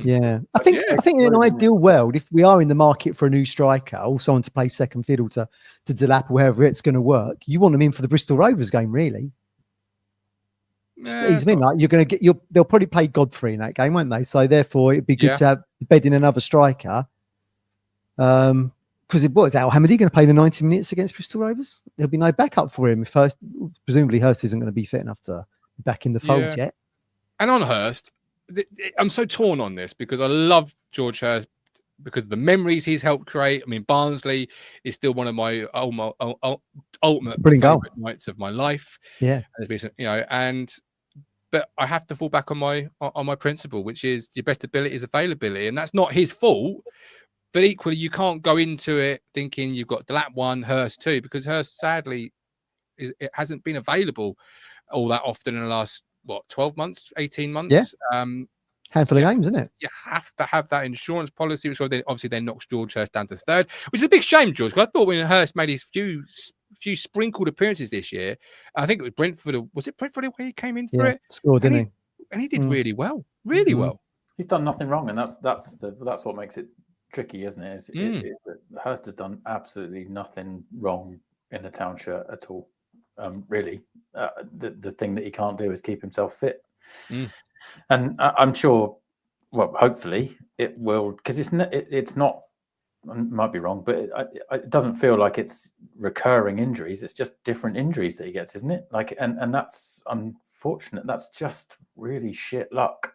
Yeah, I think in an ideal world, if we are in the market for a new striker or someone to play second fiddle to Delap or wherever it's going to work, you want them in for the Bristol Rovers game, really. Just ease them in. Like you're going to get they'll probably play Godfrey in that game, won't they? So therefore, it'd be good to have bed in another striker. Because is Al-Hamadi going to play the 90 minutes against Bristol Rovers? There'll be no backup for him if presumably Hurst isn't going to be fit enough to be back in the fold yet. And on Hurst, I'm so torn on this because I love George Hurst because of the memories he's helped create. I mean, Barnsley is still one of my ultimate favorite nights of my life. Yeah, you know, but I have to fall back on my principle, which is your best ability is availability, and that's not his fault. But equally, you can't go into it thinking you've got Delap 1, Hurst 2, because Hurst sadly it hasn't been available all that often in the last 12 months, 18 months. Yeah. Handful of games, isn't it? You have to have that insurance policy, which obviously then knocks George Hurst down to 3rd, which is a big shame, George. Because I thought when Hurst made his few sprinkled appearances this year, I think it was Brentford. Was it Brentford where he came in for it? Scored, didn't he? And he did really well, really well. He's done nothing wrong, and that's what makes it tricky, isn't it? Hurst has done absolutely nothing wrong in a Town shirt at all. Really, the thing that he can't do is keep himself fit. And I'm sure, well, hopefully it will, because it's not. I might be wrong, but it doesn't feel like it's recurring injuries. It's just different injuries that he gets, isn't it? Like, and that's unfortunate. That's just really shit luck.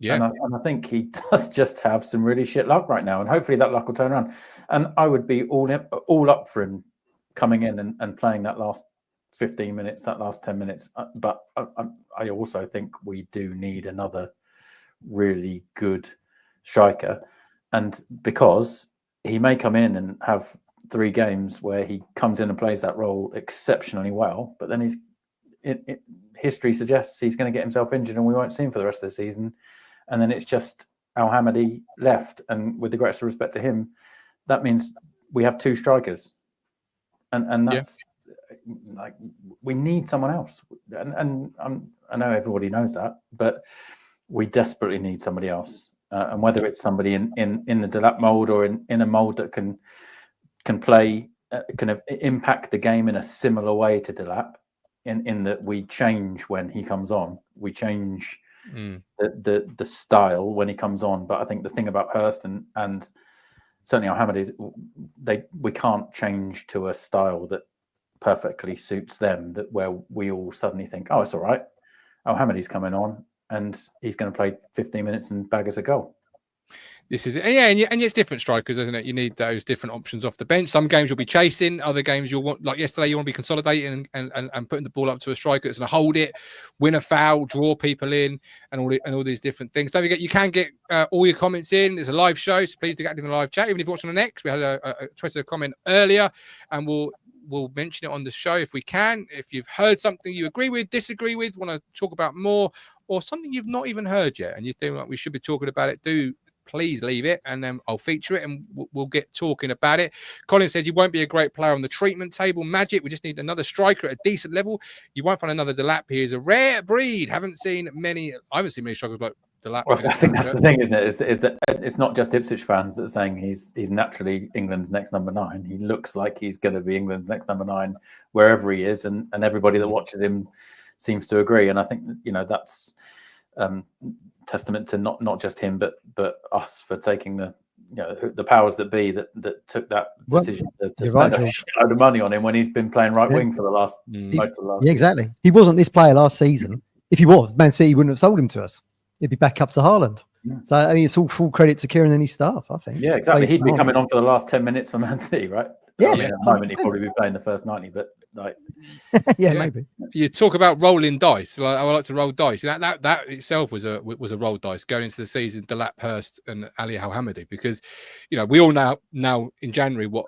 Yeah, and I think he does just have some really shit luck right now, and hopefully that luck will turn around. And I would be all up for him coming in and playing that last 15 minutes, that last 10 minutes. But I also think we do need another really good striker, and because he may come in and have 3 games where he comes in and plays that role exceptionally well, but then history suggests he's going to get himself injured and we won't see him for the rest of the season. And then it's just Al-Hamadi left. And with the greatest respect to him, that means we have 2 strikers. And that's like, we need someone else. And I know everybody knows that, but we desperately need somebody else. And whether it's somebody in the Delap mold or in a mold that can play, kind of impact the game in a similar way to Delap, in that we change when he comes on, we change the style when he comes on. But I think the thing about Hurst and certainly Al-Hamadi is we can't change to a style that perfectly suits them, that where we all suddenly think, oh, it's all right, Al-Hamadi's coming on and he's going to play 15 minutes and bag us a goal. This is it. And it's different strikers, isn't it? You need those different options off the bench. Some games you'll be chasing, other games you'll want, like yesterday, you want to be consolidating and putting the ball up to a striker that's going to hold it, win a foul, draw people in, and all these different things. Don't forget, you can get all your comments in. There's a live show, so please do get active in the live chat. Even if you're watching on X, we had a Twitter comment earlier, and we'll mention it on the show if we can. If you've heard something you agree with, disagree with, want to talk about more, or something you've not even heard yet, and you think like we should be talking about it, do please leave it, and then I'll feature it, and we'll get talking about it. Colin said you won't be a great player on the treatment table. Magic, we just need another striker at a decent level. You won't find another Delap. He is a rare breed. I haven't seen many strikers like Delap. Well, I think that's the thing, isn't it? Is that it's not just Ipswich fans that are saying he's naturally England's next number 9. He looks like he's going to be England's next number 9 wherever he is, and everybody that watches him seems to agree. And I think that's testament to not just him but us for taking the powers that be that took that decision to spend a load of money on him when he's been playing right wing for the last most of the last. Yeah, exactly. He wasn't this player last season. If he was, Man City wouldn't have sold him to us. He'd be back up to Haaland. Yeah. So I mean, it's all full credit to Kieran and his staff, I think. Yeah, exactly. He'd be coming on for the last 10 minutes for Man City, right? Yeah. I mean, at the moment, he'd probably be playing the first 90, but like, yeah, maybe. You talk about rolling dice. Like, I like to roll dice. That itself was a roll dice going into the season. Delap, Hurst, and Ali Al-Hamidi, because we all now in January what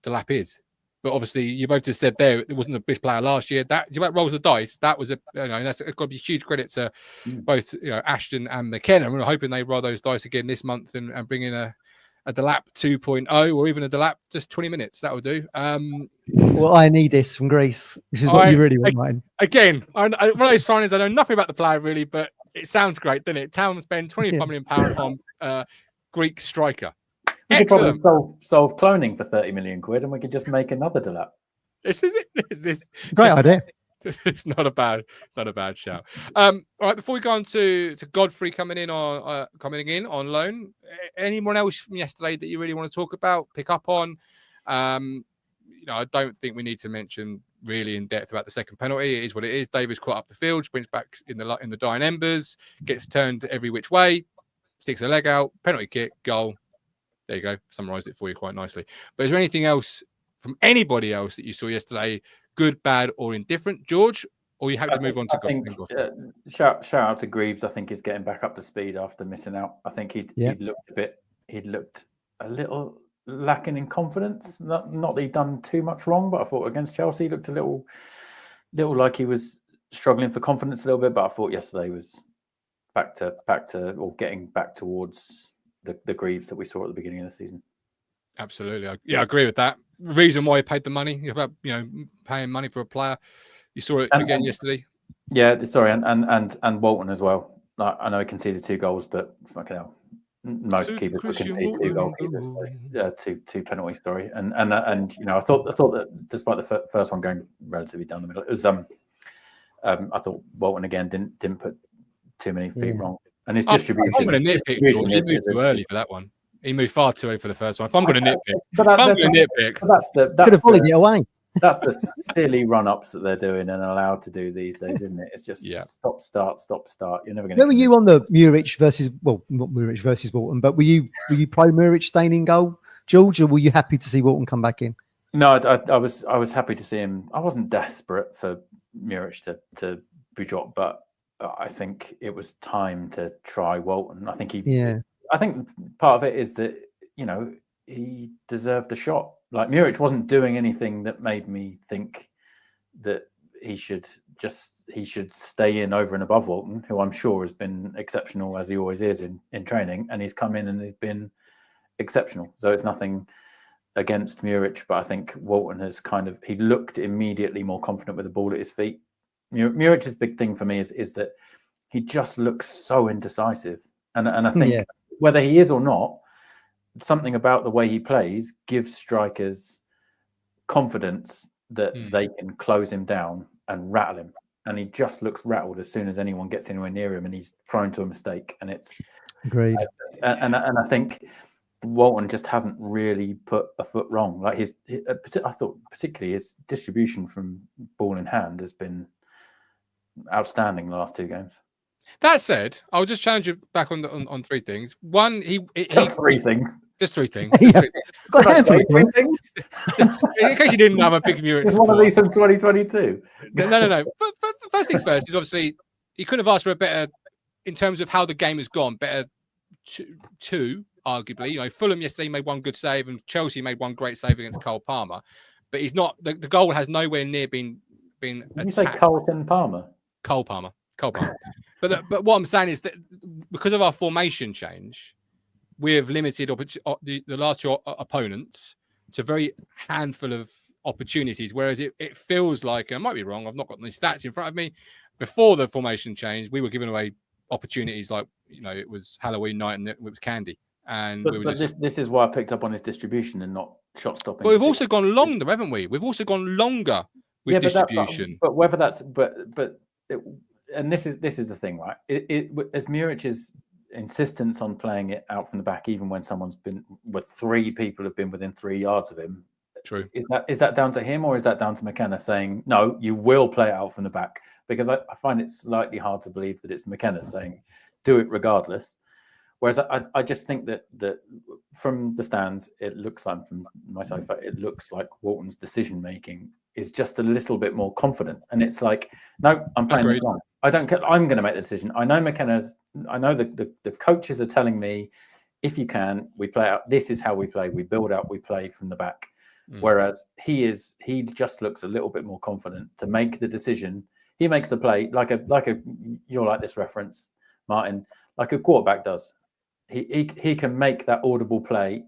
Delap is. But obviously, you both just said there it wasn't the best player last year. That you about rolls of dice. That was that's got to be huge credit to both Ashton and McKenna. We're hoping they roll those dice again this month and bring in a Delap 2.0 or even a Delap just 20 minutes. That will do. Well, I need this from Greece, which is what you really want, mine. Again, one of those signings I know nothing about the player really, but it sounds great, doesn't it? Town spend £25 million on Greek striker. We could probably solve cloning for 30 million quid, and we could just make another Delap. This is it. This great idea. It's not a bad shout. All right, before we go on to Godfrey coming in on loan, anyone else from yesterday that you really want to talk about, pick up on? I don't think we need to mention really in depth about the second penalty. It is what it is. Davis caught up the field, sprints back in the dying embers, gets turned every which way, sticks a leg out, penalty kick, goal. There you go. Summarised it for you quite nicely. But is there anything else from anybody else that you saw yesterday, good, bad, or indifferent, George? Or you have to move on to Godfrey? Shout out to Greaves. I think he's getting back up to speed after missing out. I think he'd looked a little lacking in confidence. Not that he'd done too much wrong, but I thought against Chelsea he looked a little like he was struggling for confidence a little bit. But I thought yesterday was back to or getting back towards the Greaves that we saw at the beginning of the season. Absolutely. I agree with that. The reason why he paid the money, about paying money for a player. You saw it again yesterday. Yeah, sorry, and Walton as well. I know he conceded 2 goals, but fucking hell, most keepers would concede 2 goalkeepers. So, two penalties. Sorry, and I thought that despite the first one going relatively down the middle, it was I thought Walton again didn't put too many feet wrong. And his distribution. I'm going to nitpick. He moved too early for that one. He moved far too early for the first one. If I'm going to nitpick, could have volleyed it away. That's the silly run-ups that they're doing and allowed to do these days, isn't it? It's just stop, start. You're never going to. Where were you on the Muric versus? Well, not Muric versus Walton, but were you pro Muric staying in goal, George, or were you happy to see Walton come back in? No, I was happy to see him. I wasn't desperate for Muric to be dropped, but I think it was time to try Walton. I think I think part of it is that he deserved a shot. Like Muric wasn't doing anything that made me think that he should stay in over and above Walton, who I'm sure has been exceptional as he always is in training, and he's come in and he's been exceptional. So it's nothing against Muric, but I think Walton has he looked immediately more confident with the ball at his feet. Muric's big thing for me is that he just looks so indecisive, and I think whether he is or not, something about the way he plays gives strikers confidence that they can close him down and rattle him, and he just looks rattled as soon as anyone gets anywhere near him, and he's prone to a mistake. And it's agreed. And I think Walton just hasn't really put a foot wrong. Like I thought particularly his distribution from ball in hand has been outstanding the last 2 games. That said, I'll just challenge you back on 3 things. One, just 3 things. Just 3 things. Got 3 things. In case you didn't know, I'm a big Muric. It's one of these from 2022. No. First things first is obviously he couldn't have asked for a better, in terms of how the game has gone, better two arguably. Fulham yesterday made 1 good save, and Chelsea made 1 great save against Cole Palmer. But he's not. The goal has nowhere near been attacked. Did you say Colton Palmer? Cole Palmer. But what I'm saying is that because of our formation change, we have limited the last year opponents to very handful of opportunities, whereas it feels like, I might be wrong, I've not got the stats in front of me, before the formation change, we were giving away opportunities like, it was Halloween night and it was candy. And this is why I picked up on his distribution and not shot stopping. But we've also gone longer, haven't we? We've also gone longer with distribution. But whether that's and this is the thing, right? As Murich's insistence on playing it out from the back, even when three people have been within 3 yards of him. True. Is that down to him, or is that down to McKenna saying, no, you will play it out from the back? Because I find it slightly hard to believe that it's McKenna saying, do it regardless. Whereas I just think that from the stands, it looks like, from my sofa, it looks like Walton's decision making is just a little bit more confident. And it's like, no, I'm playing this line. I don't care. I'm going to make the decision. I know the coaches are telling me, if you can, we play out. This is how we play. We build out, we play from the back. Whereas he just looks a little bit more confident to make the decision. He makes the play like you're like this reference, Martin, like a quarterback does. He can make that audible play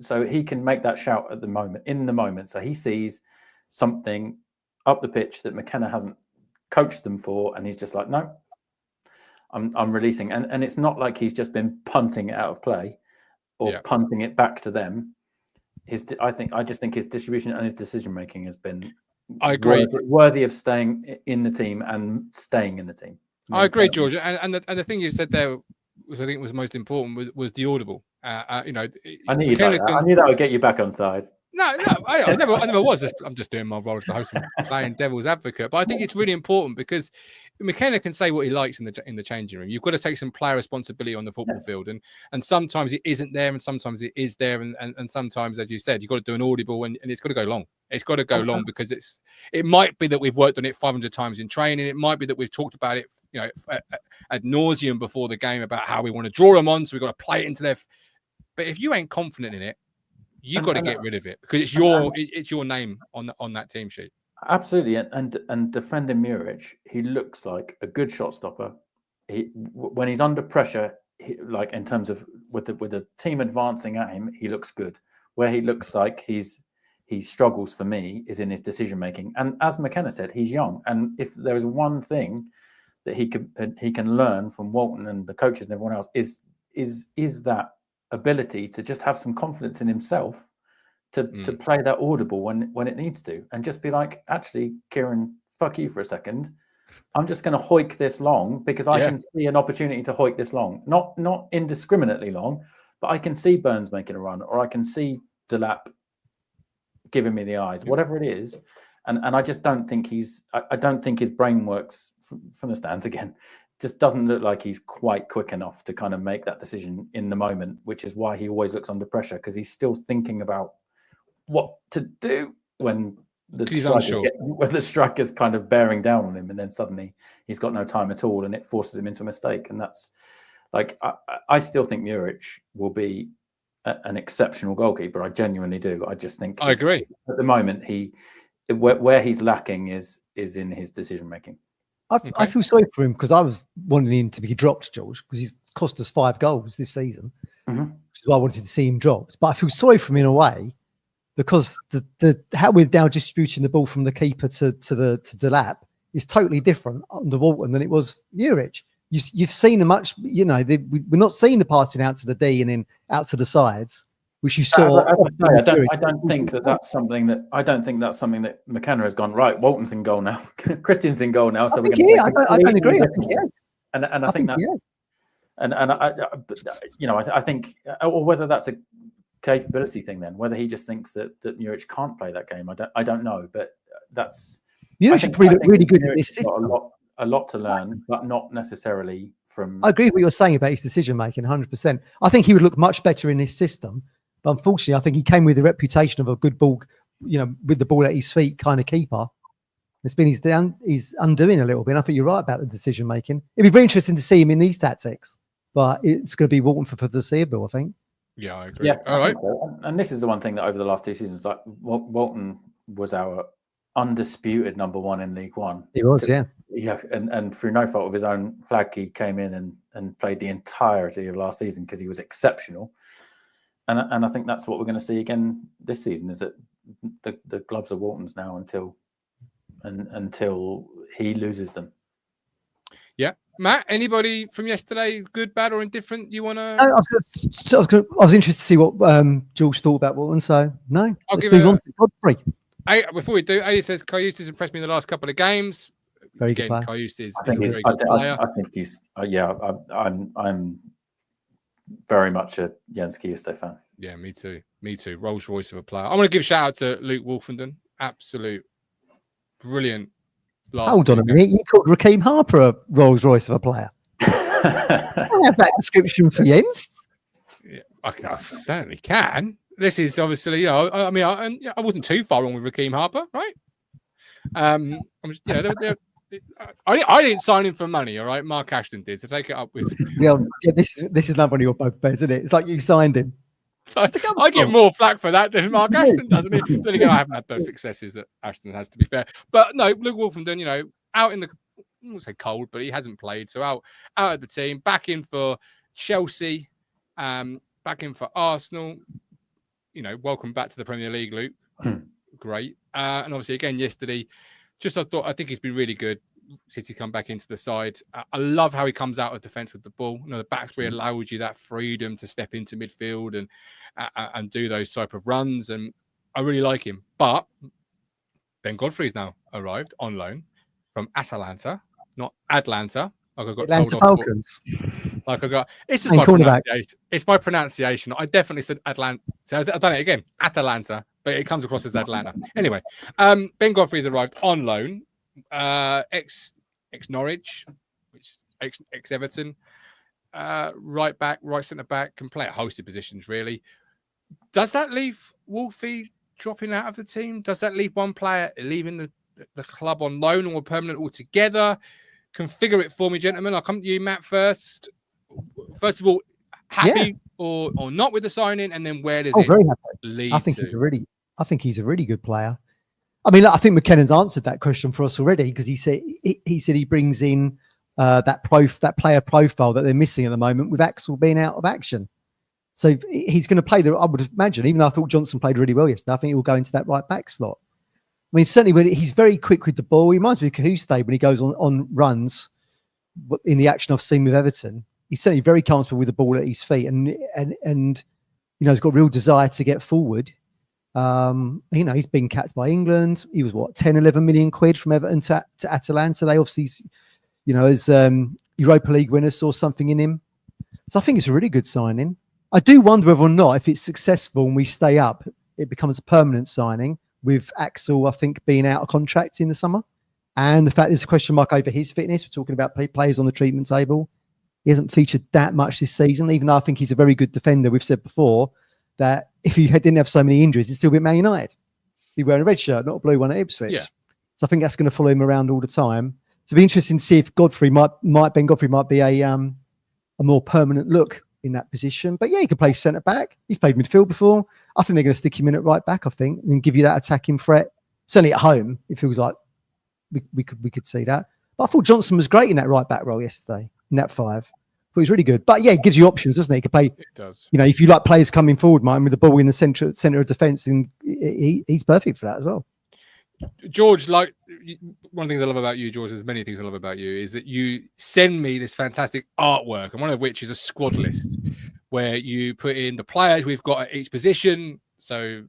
so he can make that shout in the moment. So he sees something up the pitch that McKenna hasn't coached them for, and he's just like, no, I'm releasing. And it's not like he's just been punting it out of play or punting it back to them. I just think his distribution and his decision making has been worthy of staying in the team and staying in the team. I agree, George. And the thing you said there, which I think was most important, was the audible. I knew that would get you back on side. No, I never was. I'm just doing my role as the host and playing devil's advocate. But I think it's really important because McKenna can say what he likes in the changing room. You've got to take some player responsibility on the football field, and sometimes it isn't there, and sometimes it is there, and sometimes, as you said, you've got to do an audible, and it's got to go long. It's got to go long because it might be that we've worked on it 500 times in training. It might be that we've talked about it, ad nauseum before the game about how we want to draw them on, so we've got to play it into their. But if you ain't confident in it, you've got to get rid of it because it's your name on that team sheet. Absolutely, and defending Muric, he looks like a good shot stopper. When he's under pressure, like in terms of with the team advancing at him, he looks good. Where he looks like he struggles for me is in his decision making. And as McKenna said, he's young, and if there is one thing that he can learn from Walton and the coaches and everyone else is that ability to just have some confidence in himself to play that audible when it needs to, and just be like, actually, Kieran, fuck you for a second. I'm just going to hoik this long because I can see an opportunity to hoik this long, not indiscriminately long, but I can see Burns making a run, or I can see Delap giving me the eyes, whatever it is. And I just don't think I don't think his brain works from the stands again. Just doesn't look like he's quite quick enough to kind of make that decision in the moment, which is why he always looks under pressure, because he's still thinking about what to do when the striker's kind of bearing down on him, and then suddenly he's got no time at all, and it forces him into a mistake. And that's like, I still think Muric will be an exceptional goalkeeper. I genuinely do. I just think I agree. At the moment, where he's lacking is in his decision making. I feel sorry for him because I was wanting him to be dropped, George, because he's cost us 5 goals this season. Which is why I wanted to see him dropped. But I feel sorry for him in a way because the how we're now distributing the ball from the keeper to Delap is totally different under Walton than it was Muric. You've seen a much, we're not seeing the passing out to the D and then out to the sides, which you saw. I don't think that's something that McKenna has gone right. Walton's in goal now. Christian's in goal now. So we're going to. I don't agree. I think yes. And I think that's. Yes. And I think, or whether that's a capability thing, then whether he just thinks that Muric can't play that game, I don't know. But that's. Muric should look really good in this system. A lot to learn, but not necessarily from. I agree with what you're saying about his decision making, 100%. I think he would look much better in this system. But unfortunately, I think he came with the reputation of a good ball, with the ball at his feet kind of keeper. It's been his undoing a little bit. And I think you're right about the decision making. It'd be very interesting to see him in these tactics, but it's going to be Walton for the foreseeable, I think. Yeah, I agree. Yeah, all right. So. And this is the one thing that over the last 2 seasons, like Walton was our undisputed number one in League One. He was, yeah. Yeah, and through no fault of his own, Flagkey came in and played the entirety of last season because he was exceptional. And I think that's what we're going to see again this season, is that the gloves are Walton's now until he loses them. Yeah. Matt, anybody from yesterday, good, bad, or indifferent, you want to... I was interested to see what George thought about Walton, so no. Let's move on to Godfrey. Before we do, A says Kayus has impressed me in the last couple of games. Very good player. Kayus is a very good player. I think he's I'm very much a Jens Kiyeste fan. Yeah, me too. Rolls Royce of a player. I want to give a shout out to Luke Wolfenden. Absolute brilliant. Hold on a minute. You called Raheem Harper a Rolls Royce of a player. I have that description for Jens. Yeah, I certainly can. This is obviously, I wasn't too far wrong with Raheem Harper, right? I didn't sign him for money, all right? Mark Ashton did, so take it up with. Yeah, this is another one of your bugbears, isn't it? It's like you signed him. I get more flack for that than Mark Ashton, doesn't he? Then again, I haven't had those successes that Ashton has, to be fair. But no, Luke Wolfenden, out in the, I won't say cold, but he hasn't played, so out of the team, back in for Chelsea, back in for Arsenal. Welcome back to the Premier League, Luke. Great. And obviously, again, yesterday, I think he's been really good since he come back into the side. I love how he comes out of defence with the ball. The back three allows you that freedom to step into midfield and do those type of runs. And I really like him. But Ben Godfrey's now arrived on loan from Atalanta, not Atlanta. Like I got Atlanta told Falcons. It's just my pronunciation. It's my pronunciation. I definitely said Atlanta. So I've done it again. Atalanta, but it comes across as Atlanta. Anyway, Ben Godfrey's arrived on loan. Ex Norwich, which ex Everton, right back, right centre back, can play at host of positions. Really, does that leave Wolfie dropping out of the team? Does that leave one player leaving the club on loan or permanent altogether? Configure it for me, gentlemen. I'll come to you, Matt, first. First of all, happy or not with the signing, and then where does it very happy. lead I think to? he's a really good player. I mean, I think McKennan's answered that question for us already, because he said he brings in that player profile that they're missing at the moment, with Axel being out of action. So he's going to play I would imagine, even though I thought Johnson played really well yesterday, I think he will go into that right back slot. I mean, certainly when he's very quick with the ball. He reminds me of Cahuste when he goes on runs in the action I've seen with Everton. He's certainly very comfortable with the ball at his feet, and he's got a real desire to get forward. He's been capped by England. He was 10, 11 million quid from Everton to Atalanta. They obviously, as Europa League winners, saw something in him. So I think it's a really good signing. I do wonder whether or not, if it's successful and we stay up, it becomes a permanent signing, with Axel, I think, being out of contract in the summer. And the fact there's a question mark over his fitness. We're talking about players on the treatment table. He hasn't featured that much this season, even though I think he's a very good defender. We've said before that if he didn't have so many injuries, he'd still be at Man United. He'd be wearing a red shirt, not a blue one at Ipswich. Yeah. So I think that's going to follow him around all the time. So it'll be interesting to see if Ben Godfrey might be a more permanent look in that position. But yeah, he could play centre back. He's played midfield before. I think they're going to stick him in at right back, and give you that attacking threat. Certainly at home, it feels like we could see that. But I thought Johnson was great in that right back role yesterday, in that 5. But he's really good. But yeah, it gives you options, doesn't it? He can play. It does. If you like players coming forward, Martin, with the ball in the centre of defence, and he's perfect for that as well. George, one of the things I love about you, George, there's many things I love about you, is that you send me this fantastic artwork, and one of which is a squad list where you put in the players we've got at each position. So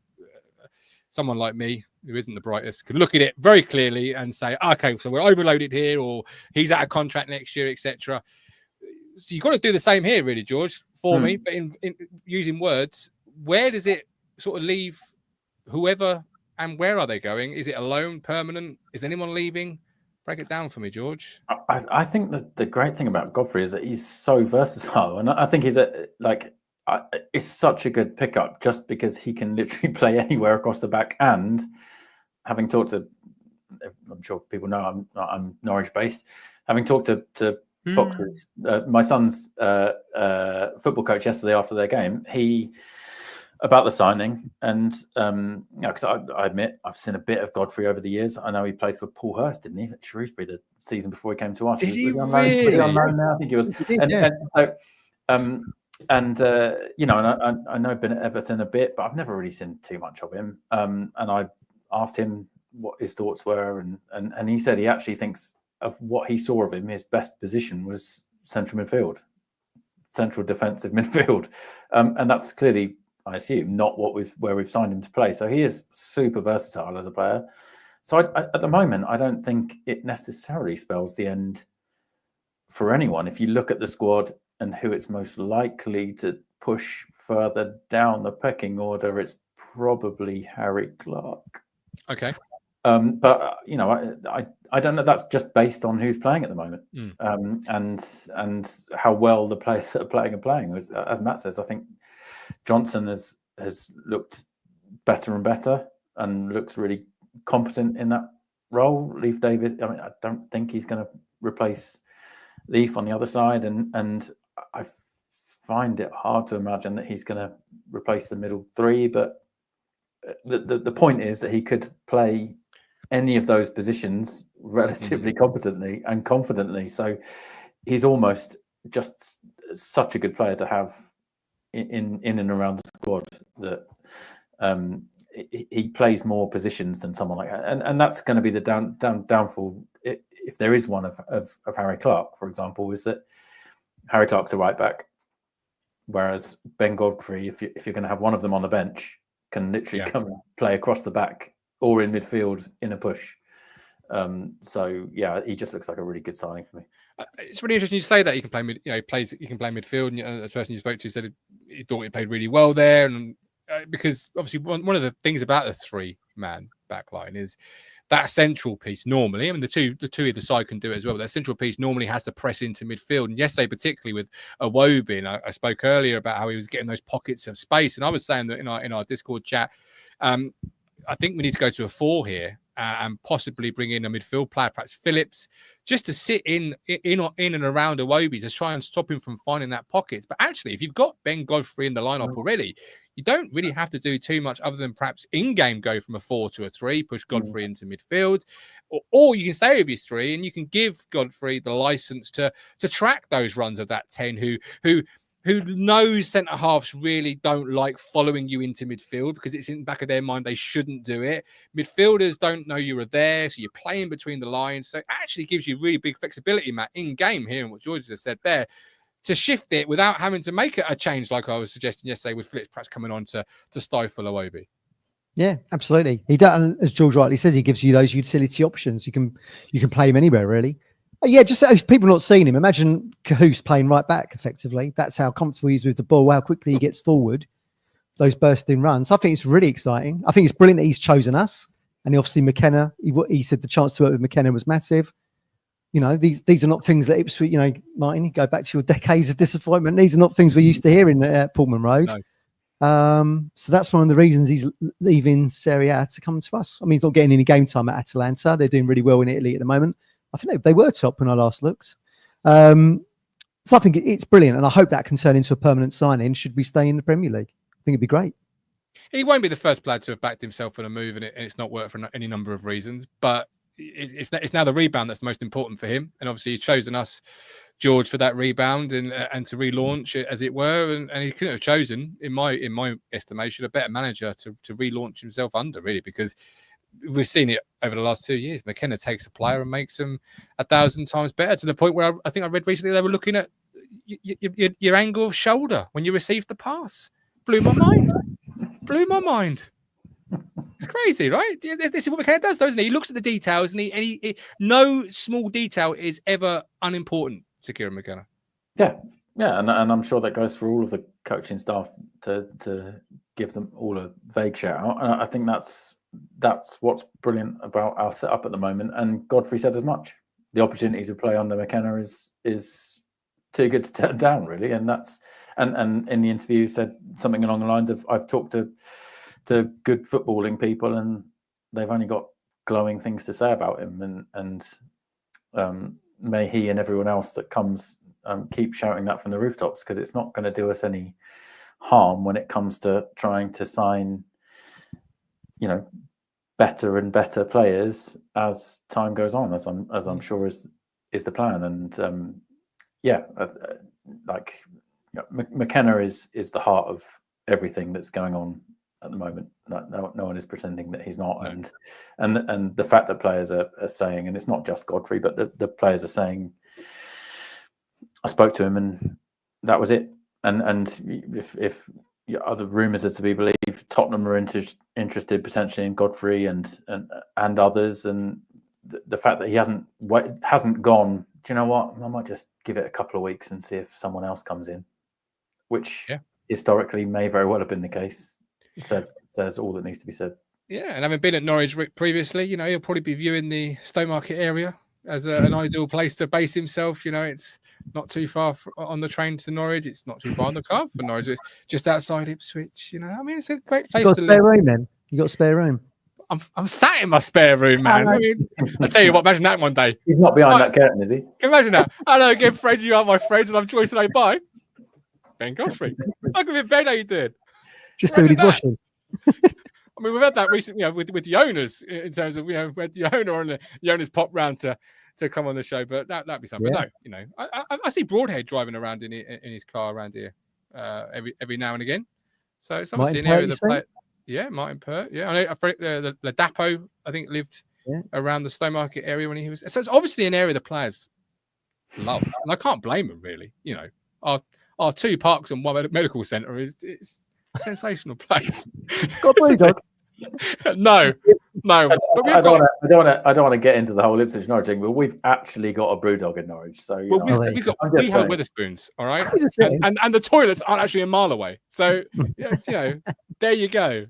someone like me, who isn't the brightest, can look at it very clearly and say, okay, so we're overloaded here, or he's out of contract next year, etc. So you've got to do the same here, really, George, for me. But in using words, where does it sort of leave whoever, and where are they going? Is it a loan, permanent? Is anyone leaving? Break it down for me, George. I think that the great thing about Godfrey is that he's so versatile, and I think he's it's such a good pickup, just because he can literally play anywhere across the back. And having talked to, I'm sure people know I'm Norwich based. Having talked to Fox's, my son's football coach yesterday after their game, he about the signing, and because I admit I've seen a bit of Godfrey over the years. I know he played for Paul Hurst, didn't he, at Shrewsbury the season before he came to us? Did he Was he really? on loan now? I think he was. He did, And, yeah. and so, you know, and I know been at Everton a bit, but I've never really seen too much of him. And I asked him what his thoughts were, and he said he actually thinks of what he saw of him, his best position was central midfield, central defensive midfield, and that's clearly, I assume, not where we've signed him to play. So he is super versatile as a player. So at the moment, I don't think it necessarily spells the end for anyone. If you look at the squad and who it's most likely to push further down the pecking order, it's probably Harry Clark. Okay. But you know, I don't know. That's just based on who's playing at the moment, and how well the players that are playing. As Matt says, I think Johnson has looked better and better, and looks really competent in that role. Leif Davis, I mean, I don't think he's going to replace Leif on the other side, and I find it hard to imagine that he's going to replace the middle three. But the point is that he could play any of those positions relatively competently and confidently. So he's almost just such a good player to have in and around the squad that he plays more positions than someone like that. And that's going to be the downfall, if there is one of Harry Clark, for example, is that Harry Clark's a right back, whereas Ben Godfrey, if you're going to have one of them on the bench, can literally come and play across the back or in midfield in a push. So yeah, he just looks like a really good signing for me. It's really interesting you say that he can play mid. You know, he can play midfield. And the person you spoke to said he thought he played really well there, and because obviously one of the things about the 3-man backline is that central piece. Normally, I mean, the two either side can do it as well. But that central piece normally has to press into midfield. And yesterday, particularly with Iwobi, and I spoke earlier about how he was getting those pockets of space. And I was saying that in our Discord chat, I think we need to go to a 4 here and possibly bring in a midfield player, perhaps Phillips, just to sit in and around Iwobi to try and stop him from finding that pockets. But actually, if you've got Ben Godfrey in the lineup already, you don't really have to do too much other than perhaps in-game go from a 4 to a 3, push Godfrey into midfield, or you can stay with your 3 and you can give Godfrey the license to track those runs of that 10 who knows centre halves really don't like following you into midfield because it's in the back of their mind they shouldn't do it. Midfielders don't know you are there, so you're playing between the lines. So it actually gives you really big flexibility, Matt, in game, hearing what George has said there, to shift it without having to make a change like I was suggesting yesterday with Phillips perhaps coming on to stifle Iwobi. Yeah, absolutely. He does, as George rightly says, he gives you those utility options. You can play him anywhere, really. Yeah, just if people not seen him, imagine Cahoose playing right back effectively. That's how comfortable he is with the ball, how quickly he gets forward, those bursting runs. I think it's really exciting. I think it's brilliant that he's chosen us. And obviously McKenna, he said the chance to work with McKenna was massive. You know, these are not things that Ipswich, you know, Martin, you go back to your decades of disappointment. These are not things we're used to hearing at Pullman Road. No. So that's one of the reasons he's leaving Serie A to come to us. I mean, he's not getting any game time at Atalanta. They're doing really well in Italy at the moment. I think they were top when I last looked. So I think it's brilliant, and I hope that can turn into a permanent signing should we stay in the Premier League. I think it'd be great. He won't be the first player to have backed himself on a move, and it's not worked for any number of reasons. But it's now the rebound that's the most important for him, and obviously he's chosen us, George, for that rebound and to relaunch it, as it were. And he couldn't have chosen, in my estimation, a better manager to relaunch himself under, really, because we've seen it over the last 2 years. McKenna takes a player and makes them 1,000 times better, to the point where I think I read recently they were looking at your angle of shoulder when you received the pass. Blew my mind. It's crazy, right? This is what McKenna does, doesn't he? He looks at the details, and he no small detail is ever unimportant to Kieran McKenna. Yeah, and I'm sure that goes for all of the coaching staff to give them all a vague shout out. And I think that's what's brilliant about our setup at the moment. And Godfrey said as much. The opportunity to play under McKenna is too good to turn down, really. And that's and in the interview said something along the lines of, I've talked to good footballing people and they've only got glowing things to say about him. And may he and everyone else that comes keep shouting that from the rooftops, because it's not going to do us any harm when it comes to trying to sign, better and better players as time goes on, as I'm sure is the plan. And McKenna is the heart of everything that's going on at the moment. No one is pretending that he's not. And the fact that players are saying, and it's not just Godfrey, but the players are saying, I spoke to him and that was it. And if other rumours are to be believed, Tottenham are interested potentially in Godfrey and others, and the fact that he hasn't gone. Do you know what? I might just give it a couple of weeks and see if someone else comes in, which historically may very well have been the case. It says all that needs to be said. Yeah, and having been at Norwich previously, he'll probably be viewing the Stowmarket area as an ideal place to base himself. It's not too far on the train to Norwich. It's not too far on the car for Norwich. It's just outside Ipswich. It's a great place to live. Spare room, then? You got a spare room? I'm sat in my spare room, man. I tell you what, imagine that one day. He's not behind that curtain, is he? Can you imagine that? Hello again, friends. You are my friends, and I'm Joyce today. Bye. Ben Godfrey. Look at me, Ben. How you doing? Just doing his washing. I mean, we've had that recently, with the owners, in terms of, where the owner and the owners pop round to come on the show, but that'd be something. Yeah. But no, I see Broadhead driving around in his car around here every now and again. So it's obviously an area that play. Yeah, Martin Pert. Yeah, I know. The Dapo, I think, lived around the Stowmarket area when he was. So it's obviously an area the players love, and I can't blame them really. Our two parks and one medical centre it's a sensational place. Got a bulldog? No. But I don't want to get into the whole Ipswich Norwich thing, but we've actually got a brewdog in Norwich. So we've got Witherspoons, all right, and the toilets aren't actually a mile away. So there you go.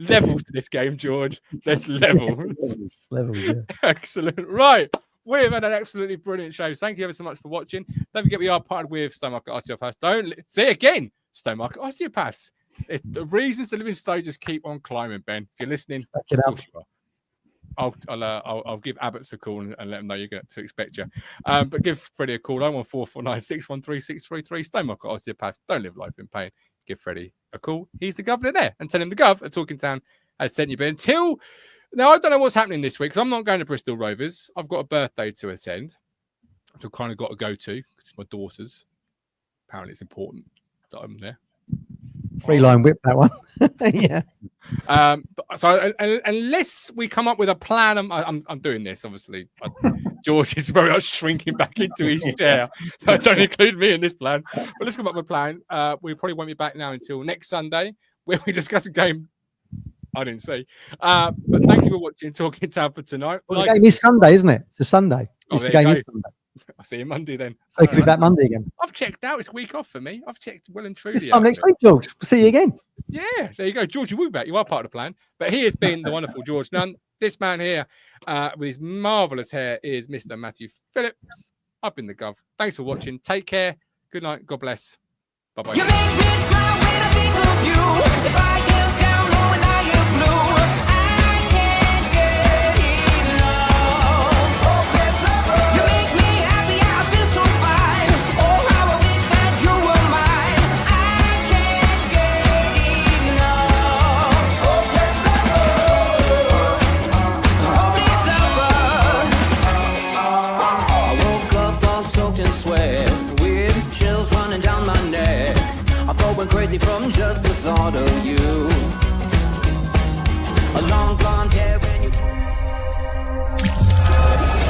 Levels to this game, George. There's levels. Levels, yeah. Excellent. Right. We've had an absolutely brilliant show. Thank you ever so much for watching. Don't forget we are partnered with Stowmarket Osteopaths. Don't say it again. Stowmarket Osteopaths. The reasons to live in Stow just keep on climbing, Ben. If you're listening, of course you are. I'll give Abbott's a call and let them know you're going to expect you. But give Freddie a call. 01449 613 633. Stowmarket Osteopaths. Don't live life in pain. Give Freddie a call. He's the governor there, and tell him the Gov at Talking Town has sent you. But now I don't know what's happening this week because I'm not going to Bristol Rovers. I've got a birthday to attend, which I've kind of got to go to because it's my daughter's. Apparently, it's important that I'm there. Free line whip that one. Yeah. So unless we come up with a plan, I'm doing this. Obviously, George is very much shrinking back into his chair. Don't include me in this plan. But let's come up with a plan. We probably won't be back now until next Sunday, where we discuss a game I didn't see. But thank you for watching Talking Town for tonight. Well, the game is Sunday, isn't it? It's a Sunday. The game is Sunday. I'll see you Monday then. So you can be back Monday again. I've checked out. It's week off for me. I've checked well and truly. This time next week, George. We'll see you again. Yeah, there you go. George, you will be back. You are part of the plan. But he has been the wonderful George Nunn. This man here with his marvellous hair is Mr. Matthew Phillips. I've been the Gov. Thanks for watching. Take care. Good night. God bless. Bye-bye. You make me smile when I think of you. If I am down low and I am blue, I can't get enough. Oh, yes, love. You make me happy, I feel so fine. Oh, how I wish that you were mine. I can't get enough. Oh, yes, love. Oh, please, love. I woke up all soaked in sweat, with chills running down my neck. I'm going crazy from just the thought of you. A long blonde hair.